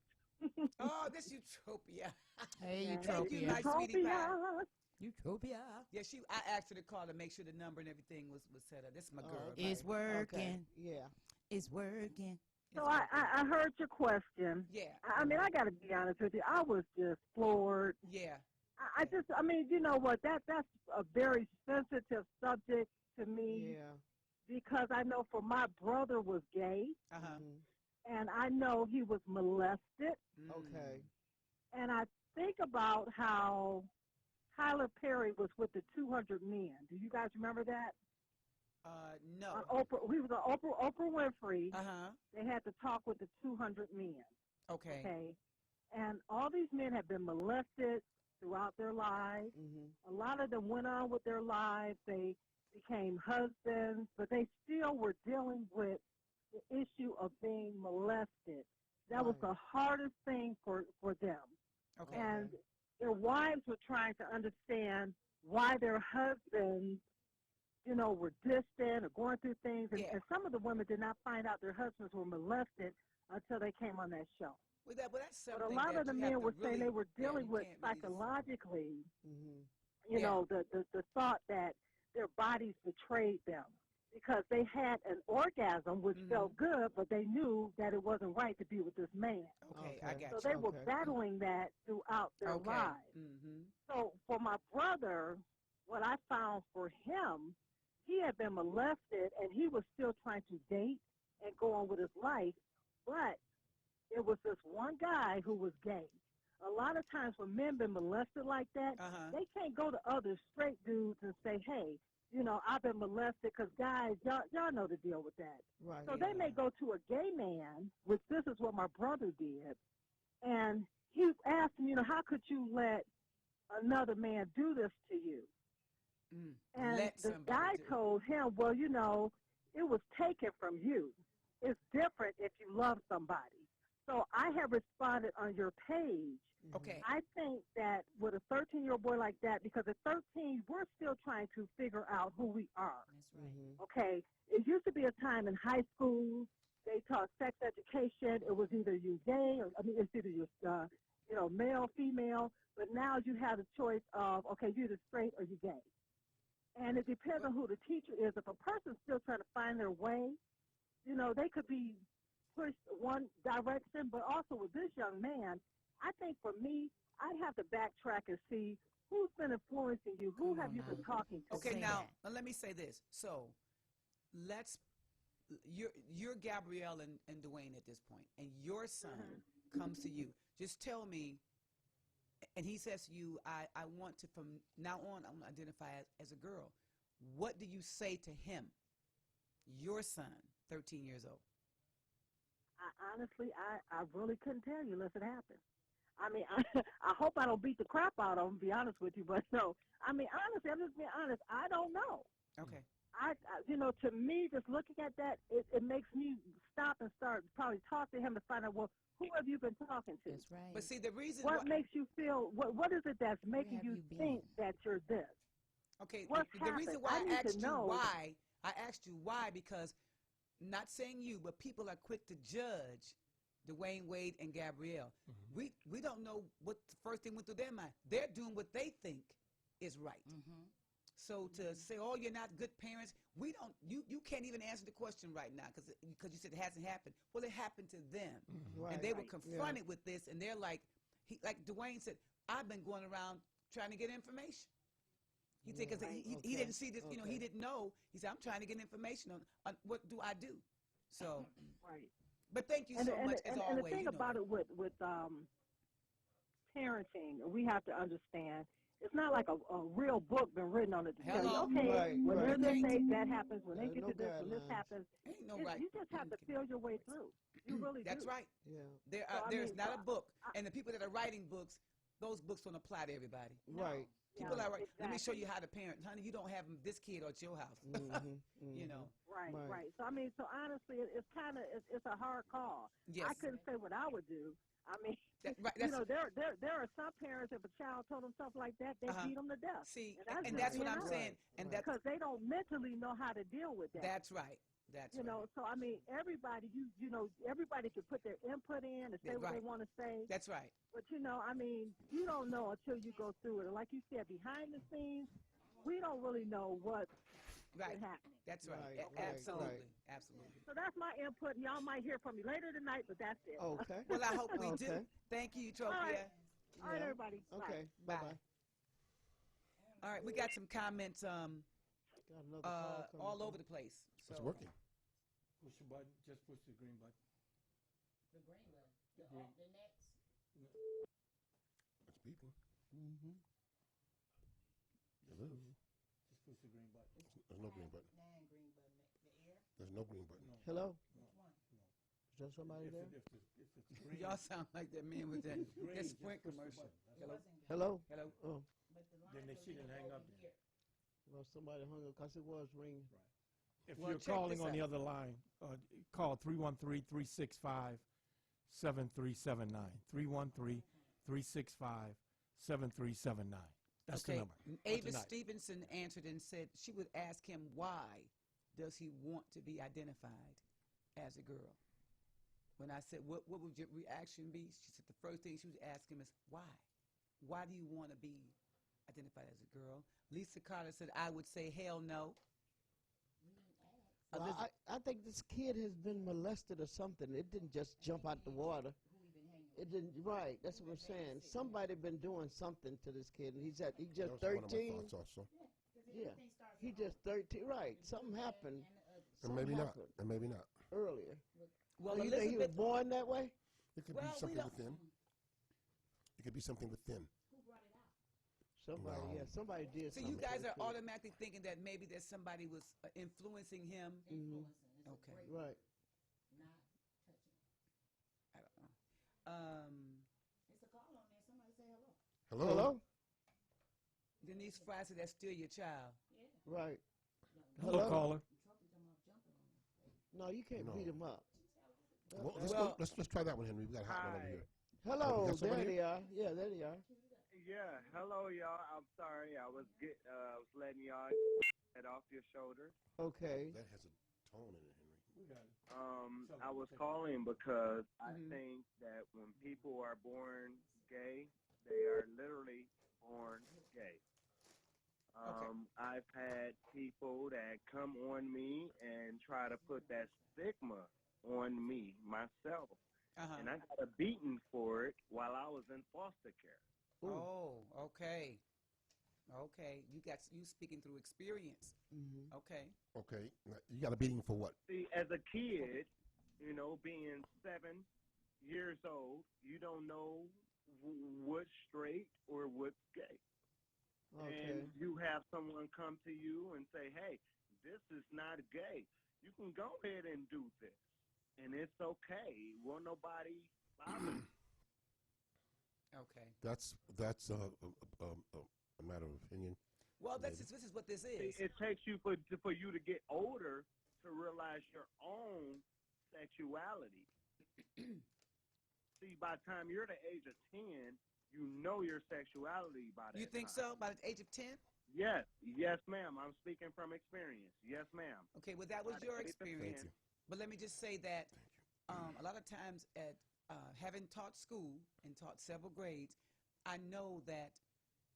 Oh, this Utopia. Hey, Thank you, Utopia. my sweetie pie. Utopia. Yeah, I asked her to call to make sure the number and everything was set up. This is my girl. It's working. Okay. Yeah. It's working. So I heard your question. Yeah. I mean, I got to be honest with you. I was just floored. Yeah. I mean, you know what? That's a very sensitive subject to me. Yeah. Because I know for my brother was gay. And I know he was molested. Okay. And I think about how Tyler Perry was with the 200 men. Do you guys remember that? No. He was on Oprah Winfrey. Uh-huh. They had to talk with the 200 men. Okay. And all these men have been molested throughout their lives. A lot of them went on with their lives. They became husbands, but they still were dealing with the issue of being molested. That was the hardest thing for them. Okay. And their wives were trying to understand why their husbands, you know, were distant or going through things. And some of the women did not find out their husbands were molested until they came on that show. Well, that's But something a lot that of the you have men to were saying really- they were dealing you with can't really- psychologically, you know, the thought that their bodies betrayed them because they had an orgasm which felt good, but they knew that it wasn't right to be with this man. Okay, I got So you. they were battling that throughout their lives. So for my brother, what I found for him, he had been molested and he was still trying to date and go on with his life, but it was this one guy who was gay. A lot of times when men been molested like that, they can't go to other straight dudes and say, hey, you know, I've been molested, because guys, y'all know the deal with that. Right. So they may go to a gay man, which this is what my brother did, and he asked him, you know, how could you let another man do this to you? And the guy told him, well, you know, it was taken from you. It's different if you love somebody. So I have responded on your page. Okay. I think that with a 13-year-old boy like that, because at 13, we're still trying to figure out who we are. That's right. Okay. It used to be a time in high school, they taught sex education. It was either you gay, or, I mean, it's either you, you know, male, female. But now you have the choice of, okay, you're either straight or you're gay. And it depends on who the teacher is. If a person's still trying to find their way, you know, they could be pushed one direction. But also with this young man, I think for me, I'd have to backtrack and see who's been influencing you. Who have you been talking to? Okay, now let me say this. So you're Gabrielle and Dwayne at this point, and your son comes to you. Just tell me and he says to you, I want to, from now on, I'm going to identify as a girl. What do you say to him, your son, 13 years old? Honestly, I really couldn't tell you unless it happened. I mean, I hope I don't beat the crap out of him, to be honest with you, but no. I mean, honestly, I'm just being honest. I don't know. Okay. To me, just looking at that, it makes me stop and start probably talk to him to find out, well, who have you been talking to? That's right. But see, the reason what makes you feel, what is it that's making you think that you're this? Okay, What's the reason happened? why I asked you why, because not saying you, but people are quick to judge Dwayne Wade and Gabrielle. We don't know what the first thing went through their mind. They're doing what they think is right. So to say, oh, you're not good parents, we don't. You can't even answer the question right now because you said it hasn't happened. Well, it happened to them, and they were confronted with this, and they're like, like Dwayne said, I've been going around trying to get information. He said because he didn't see this, he didn't know. He said, I'm trying to get information on what do I do. So, but thank you so much as always. And the thing about it with parenting, we have to understand. It's not like a real book been written on it to tell you, okay, when there's this age, that happens. When they get to this, when this happens, you just have to feel your way through. You really do. That's right. Yeah. There's not a book, and the people that are writing books, those books don't apply to everybody. Right. People are right. Let me show you how to parent, honey. You don't have this kid at your house. Right. So I mean, honestly, it's a hard call. Yes. I couldn't say what I would do. I mean, there are some parents, if a child told them stuff like that, they beat them to death. See, and that's what I'm saying. And that's because they don't mentally know how to deal with that. That's right. That's right. So I mean, everybody, everybody can put their input in and say what they want to say. That's right. But I mean, you don't know until you go through it. And like you said, behind the scenes, we don't really know what's happening. That's right. Absolutely. Absolutely. So that's my input. Y'all might hear from me later tonight, but that's it. Okay. Well, I hope we do. Thank you, Utopia. All right, everybody. Okay. Bye-bye. All right, we got some comments all over the place. So. It's working. Push the button. Just push the green button. The green button. The next. It's beeping. Hello. Just push the green button. There's no green button. There's no green button. Hello? No. Is there somebody there? If it's green. Y'all sound like that man with that Sprint commercial. Hello? Hello? Oh. Then she didn't hang up. Well, somebody hung up because it was ringing. If you're calling on the other line, call 313-365-7379. 313-365-7379. That's the number. Avis Stevenson answered and said she would ask him why does he want to be identified as a girl. When I said, what would your reaction be? She said the first thing she would ask him is, why? Why do you want to be identified as a girl? Lisa Carter said, I would say, hell no. Well, I think this kid has been molested or something. It didn't just jump out the water. It didn't. Right. That's what we're saying. Somebody been doing something to this kid, and he just 13. One of my thoughts also. Yeah. He just 13. Right. Something happened. And maybe not. And maybe not. Earlier. Well, you think he was born that way? It could be something within. It could be something within. Somebody, somebody did. So you guys are automatically thinking that maybe there's somebody was influencing him. Okay. Right. I don't know. It's a call on there. Somebody say hello. Hello. Denise Fry said that's still your child. Yeah. Right. Hello, caller. No, you can't beat him up. Well, let's try that one, Henry. We got a hot one over here. Hello, there they are. Yeah, there they are. Yeah, hello, y'all. I'm sorry, I was letting y'all head off your shoulders. Okay. That has a tone in it, Henry. We got it. I was calling because I think that when people are born gay, they are literally born gay. I've had people that come on me and try to put that stigma on me, myself. And I got a beating for it while I was in foster care. Ooh. Oh, okay. Okay. You speaking through experience. Okay. Okay. Now, you got a beating for what? See, as a kid, being 7 years old, you don't know what's straight or what's gay. Okay. And you have someone come to you and say, hey, this is not gay. You can go ahead and do this. And it's okay. Won't nobody bother you. Okay. That's a matter of opinion. Well, this is what this is. It takes you for you to get older to realize your own sexuality. See, by the time you're the age of 10, you know your sexuality by that You think time. so? By the age of 10? Yes, ma'am. I'm speaking from experience. Yes, ma'am. Okay, well, that was By the your age of 10. experience. But let me just say that a lot of times at having taught school and taught several grades, I know that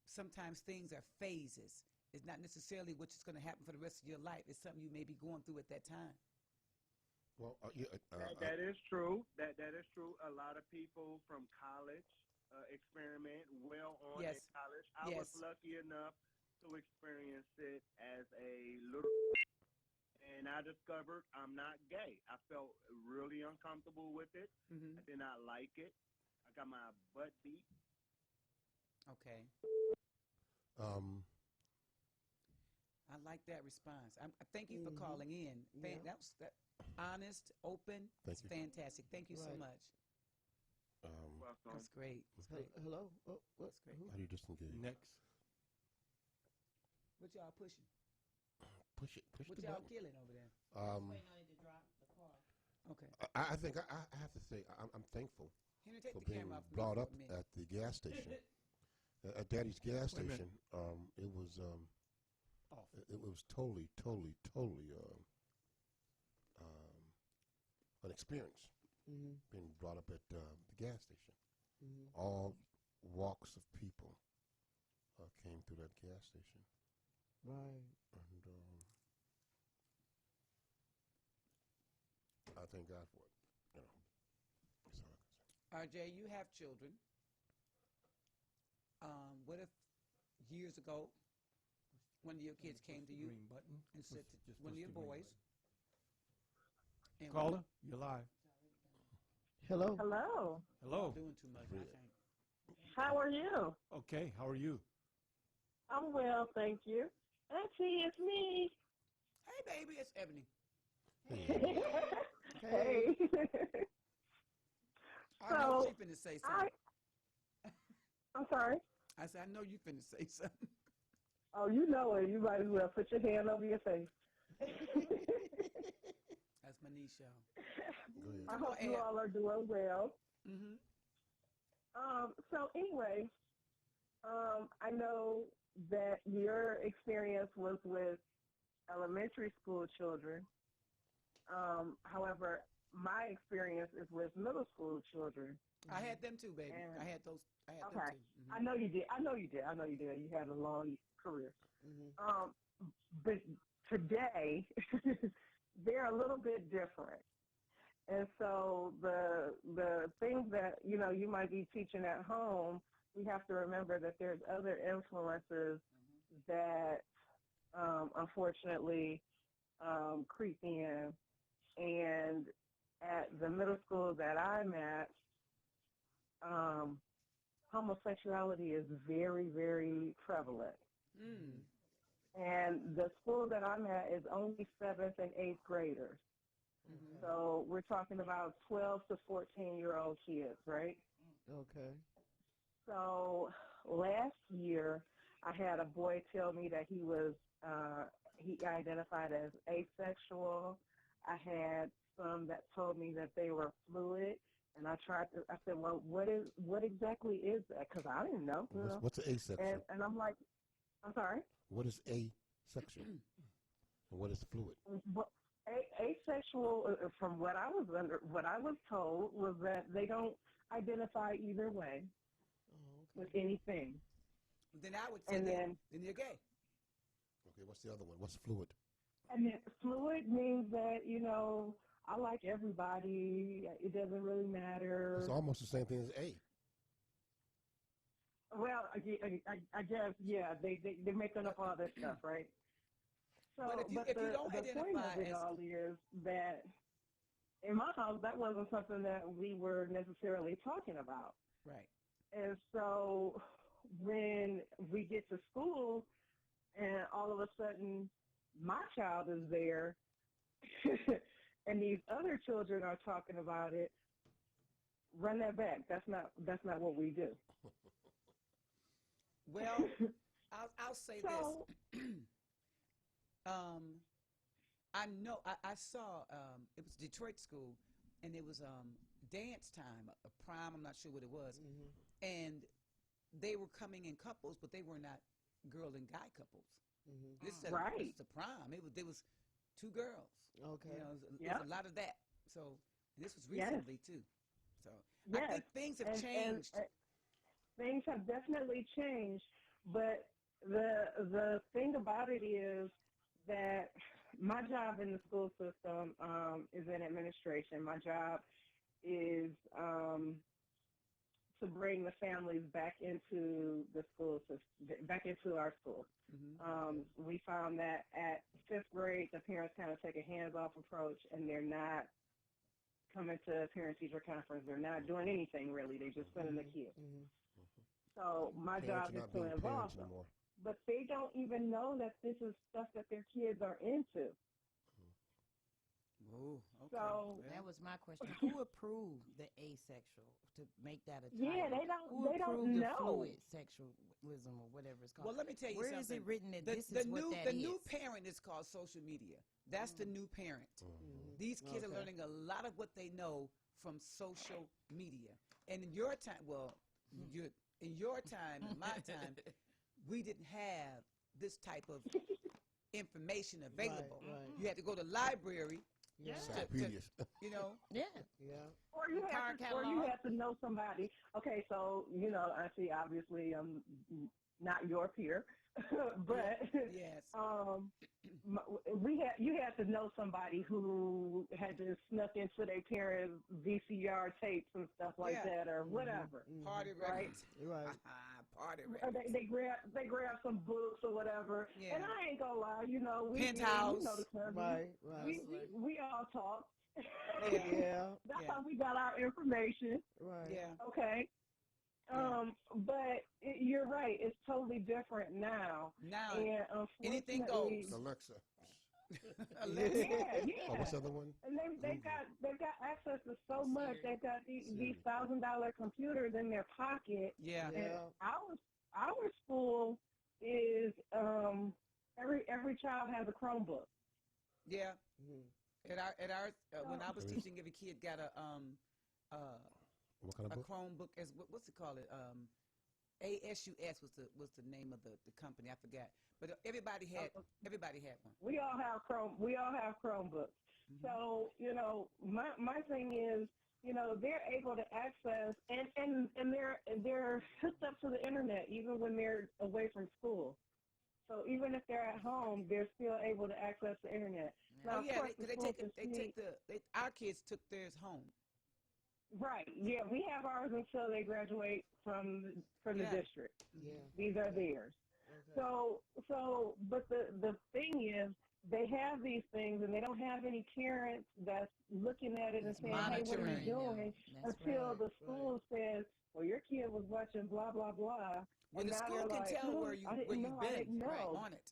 sometimes things are phases. It's not necessarily what's going to happen for the rest of your life. It's something you may be going through at that time. Well, that is true. That is true. A lot of people from college experiment well on in college. I was lucky enough to experience it as a little, and I discovered I'm not gay. I felt really uncomfortable with it. I did not like it. I got my butt beat. Okay. I like that response. Thank you for calling in. That was honest, open. It's fantastic. Thank you so much. That's great. That's great. Hello. Oh, that's great. How do you disengage? Next. What y'all pushing? Push it. Push what the y'all button. killing over there? Waiting on it to drop the car. Okay. I think I have to say I'm thankful Henry, take for the being camera off me brought for up a minute. at the gas station. At Daddy's gas Wait a minute. station. It was it was totally an experience being brought up at the gas station. All walks of people came through that gas station. Right. And I thank God for it. You know, that's all I can say. RJ, you have children. What if years ago, one of your kids came to you Green button. and said, Just one of push your the green boys. And Caller, you're live. Hello. Hello. Hello. Doing too much, I think. How are you? Okay, how are you? I'm well, thank you. Auntie, it's me. Hey, baby, it's Ebony. Hey. I know she finna say something. I'm sorry? I said, I know you finna say something. Oh, you know it. You might as well put your hand over your face. That's my niece, y'all. I hope you all are doing well. So anyway, I know that your experience was with elementary school children. However, my experience is with middle school children. I had them too, baby. I had them too. I know you did. You had a long career. But today, they're a little bit different. And so the things that, you might be teaching at home, we have to remember that there's other influences that unfortunately creep in. And at the middle school that I'm at, homosexuality is very, very prevalent. And the school that I'm at is only 7th and 8th graders. So we're talking about 12 to 14-year-old kids, right? Okay. So last year, I had a boy tell me that he identified as asexual. I had some that told me that they were fluid. And I said, well, what exactly is that? Because I didn't know. What's asexual? And I'm like, I'm sorry? What is asexual? And what is fluid? Asexual, from what I was told, was that they don't identify either way with anything. Then I would say then you're gay. Okay, what's the other one? What's fluid? And then fluid means that, I like everybody. It doesn't really matter. It's almost the same thing as A. Well, I guess, yeah, they're making up all this stuff, right? So, but if you don't the point identify of it all is that in my house, that wasn't something that we were necessarily talking about. Right. And so when we get to school and all of a sudden my child is there and these other children are talking about it, run that back. That's not what we do. Well, I'll say this. I know I saw it was Detroit school, and it was dance time, a prom. I'm not sure what it was, and they were coming in couples, but they were not girl and guy couples. This is a prom. There was two girls. Okay, there's a lot of that. So this was recently too. So I think things have changed. Things have definitely changed, but the thing about it is that my job in the school system is in administration. My job is to bring the families back into the school system, back into our school. We found that at 5th grade, the parents kind of take a hands-off approach, and they're not coming to parent-teacher conference. They're not doing anything really. They're just sending the kids. So my job is to involve them. But they don't even know that this is stuff that their kids are into. Oh, okay. So that was my question. Who approved the asexual to make that a title? Yeah, they don't Who approved know. the fluid sexualism or whatever it's called? Well, let me tell you Where something. is it written that this the is what that the is? new parent is called social media. That's the new parent. These kids are learning a lot of what they know from social media. And in your time, in your time, in my time, we didn't have this type of information available. Right. You had to go to library. Yeah. Yeah. Or you have to know somebody. Okay, so I see. Obviously, I'm not your peer, but yes. You had to know somebody who had to snuck into their parents' VCR tapes and stuff like that, or whatever. Party records, right? Party records. They grab some books or whatever. Yeah. And I ain't gonna lie, we Penthouse. you know the term. Right. We all talk. Yeah. That's how we got our information. Right. Yeah. Okay. But you're right. It's totally different now. Now, and anything goes. Alexa. Yeah. Oh, what's the other one? And they've got access to so much. They've got these $1,000 computers in their pocket. Yeah. And our school is every child has a Chromebook. Yeah. At our when I was teaching, every kid got a what kind of book? Chromebook. What's it called? ASUS was the name of the company. I forgot. But everybody had one. We all have Chromebooks. So my thing is, they're able to access and they're hooked up to the internet even when they're away from school. So even if they're at home, they're still able to access the internet. Now, our kids took theirs home. Right. Yeah, we have ours until they graduate from the district. Yeah. These are theirs. Okay. But the thing is, they have these things and they don't have any parents that's looking at it and saying, "Hey, what are you doing?" Until the school says, "Well, your kid was watching blah blah blah." Well, the school can tell where you've been on it.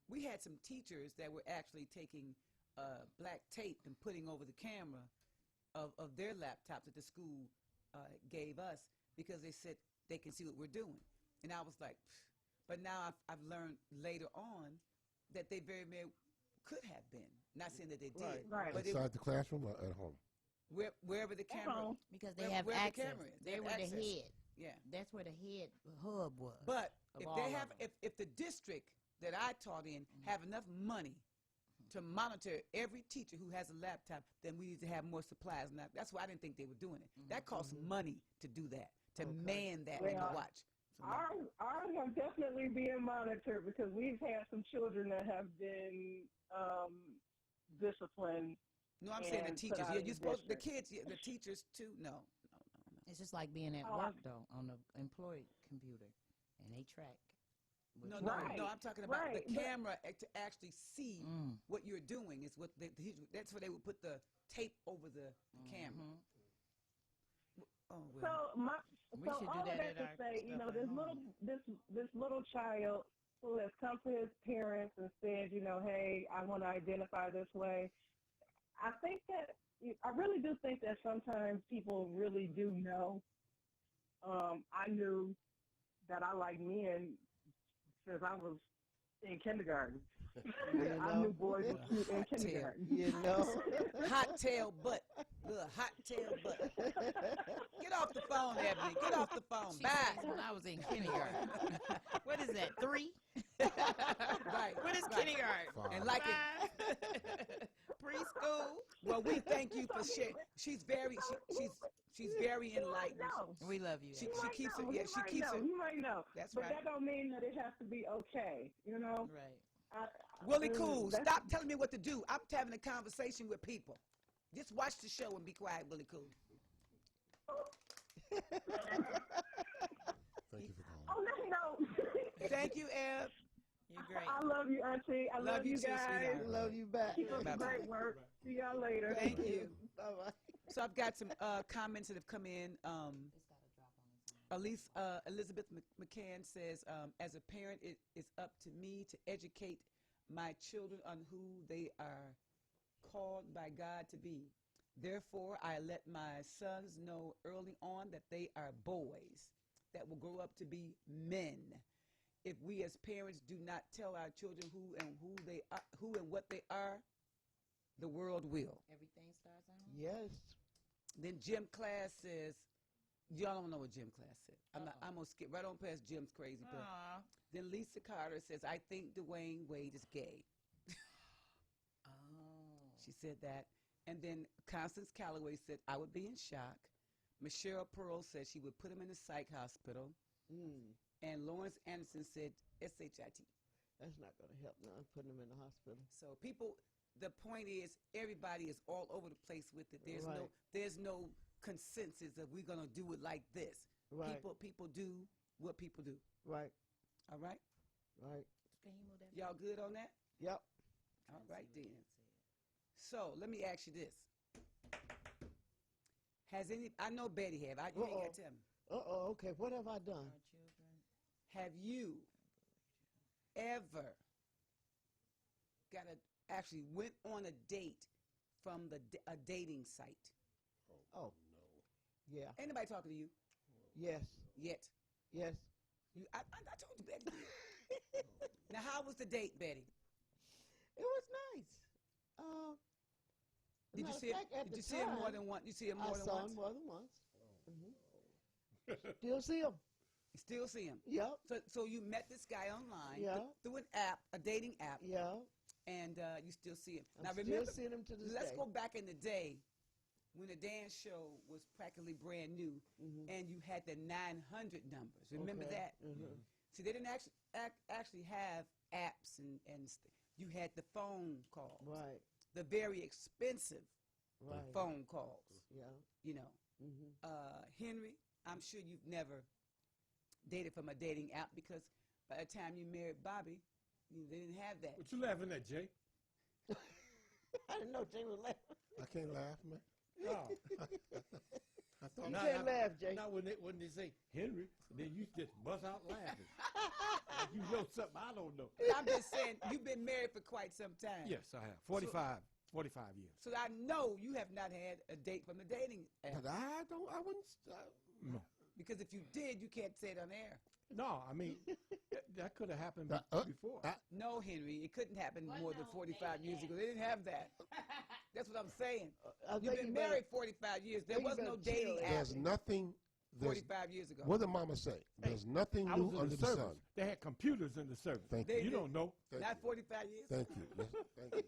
We had some teachers that were actually taking black tape and putting over the camera of their laptops that the school gave us because they said they can see what we're doing. And I was like, pfft. But now I've learned later on that they very well could have been. Not saying that they did. Right. But inside the classroom or at home? Wherever the camera. Because they have access. They were the access. head. Yeah. That's where the head hub was. But if the district that I taught in have enough money to monitor every teacher who has a laptop, then we need to have more supplies. Now, that's why I didn't think they were doing it. That costs money to do that, to man that and to watch. Ours are definitely being monitored because we've had some children that have been disciplined. No, I'm saying the teachers. Yeah, you're supposed the kids, the teachers too. No. It's just like being at work though on the employee computer, and they track. No, I'm talking about the camera to actually see what you're doing. Is what that's where they would put the tape over the camera. Oh, well. So all of that to say, you know, this little child who has come to his parents and said, you know, hey, I want to identify this way. I think that I really do think that sometimes people really do know. I knew that I like men since I was in kindergarten. I knew boys were cute in kindergarten. You know, hot tail butt, little hot tail butt. Get off the phone, Ebony. Get off the phone. She Bye. says when I was in kindergarten. What is that? 3? Right. What is right. kindergarten? And like it. Preschool. Well, we thank you for sharing. She's very enlightened. We love you. She keeps it. Yeah, she keeps it. You might know. That's but right. That don't mean that it has to be okay. You know. Right. Willie Cool, stop telling me what to do. I'm having a conversation with people. Just watch the show and be quiet, Willie Cool. Thank you for calling. On that note. Thank you, Eb. You're great. I love you, Auntie. I love you too, guys. sweetheart. Love you back. Keep up the great work. See y'all later. Thank you. Bye-bye. So I've got some comments that have come in. Elizabeth McCann says, as a parent, it is up to me to educate my children on who they are called by God to be. Therefore, I let my sons know early on that they are boys that will grow up to be men. If we as parents do not tell our children who and what they are, the world will. Everything starts at home. Yes. Then Jim Class says, y'all don't know what Jim Class said. I'm gonna skip right on past Jim's crazy part. Then Lisa Carter says, I think Dwayne Wade is gay. She said that. And then Constance Calloway said, I would be in shock. Michelle Pearl said she would put him in a psych hospital. And Lawrence Anderson said, SHIT. That's not going to help none, putting him in the hospital. So people, the point is, everybody is all over the place with it. There's Right. there's no consensus of we're going to do it like this. Right. People do what people do. Right. All right? Right. Y'all good on that? Yep. All right, then. So let me ask you this. I know Betty have. You ain't got to tell me. Okay. What have I done? Have you ever actually went on a date from a dating site? Oh, no. Yeah. Ain't nobody talking to you? Yes. Yet? Yes. I told you, Betty. Now, how was the date, Betty? It was nice. Did you see him more than once? You see him more than once? I saw him more than once. Still see him. You still see him? Yep. So you met this guy online through an app, a dating app. Yeah. And you still see him. I'm Now still remember, seeing him to this let's day. go back in the day when the dance show was practically brand new, and you had the 900 numbers. Remember that? See, they didn't actually have apps and you had the phone calls. Right. The very expensive phone calls. Yeah. You know. Henry, I'm sure you've never dated from a dating app because by the time you married Bobby, they didn't have that. What you laughing at, Jay? I didn't know Jay was laughing. I can't laugh, man. No. I thought You can't laugh, Jay. Now when they say Henry, then you just bust out laughing. Like you know something I don't know. I'm just saying, you've been married for quite some time. Yes, I have. 45 years. So I know you have not had a date from the dating app. But I wouldn't. No. Because if you did, you can't say it on air. No, I mean, that could have happened before. No, Henry, it couldn't happen more than 45 years ago. They didn't have that. That's what I'm saying. You've been married 45 years. There was no dating app. There's nothing. 45 years ago. What did Mama say? There's nothing new under the sun. They had computers in the service. Thank you. You don't know. Not 45 years. Thank you. Yes, thank you.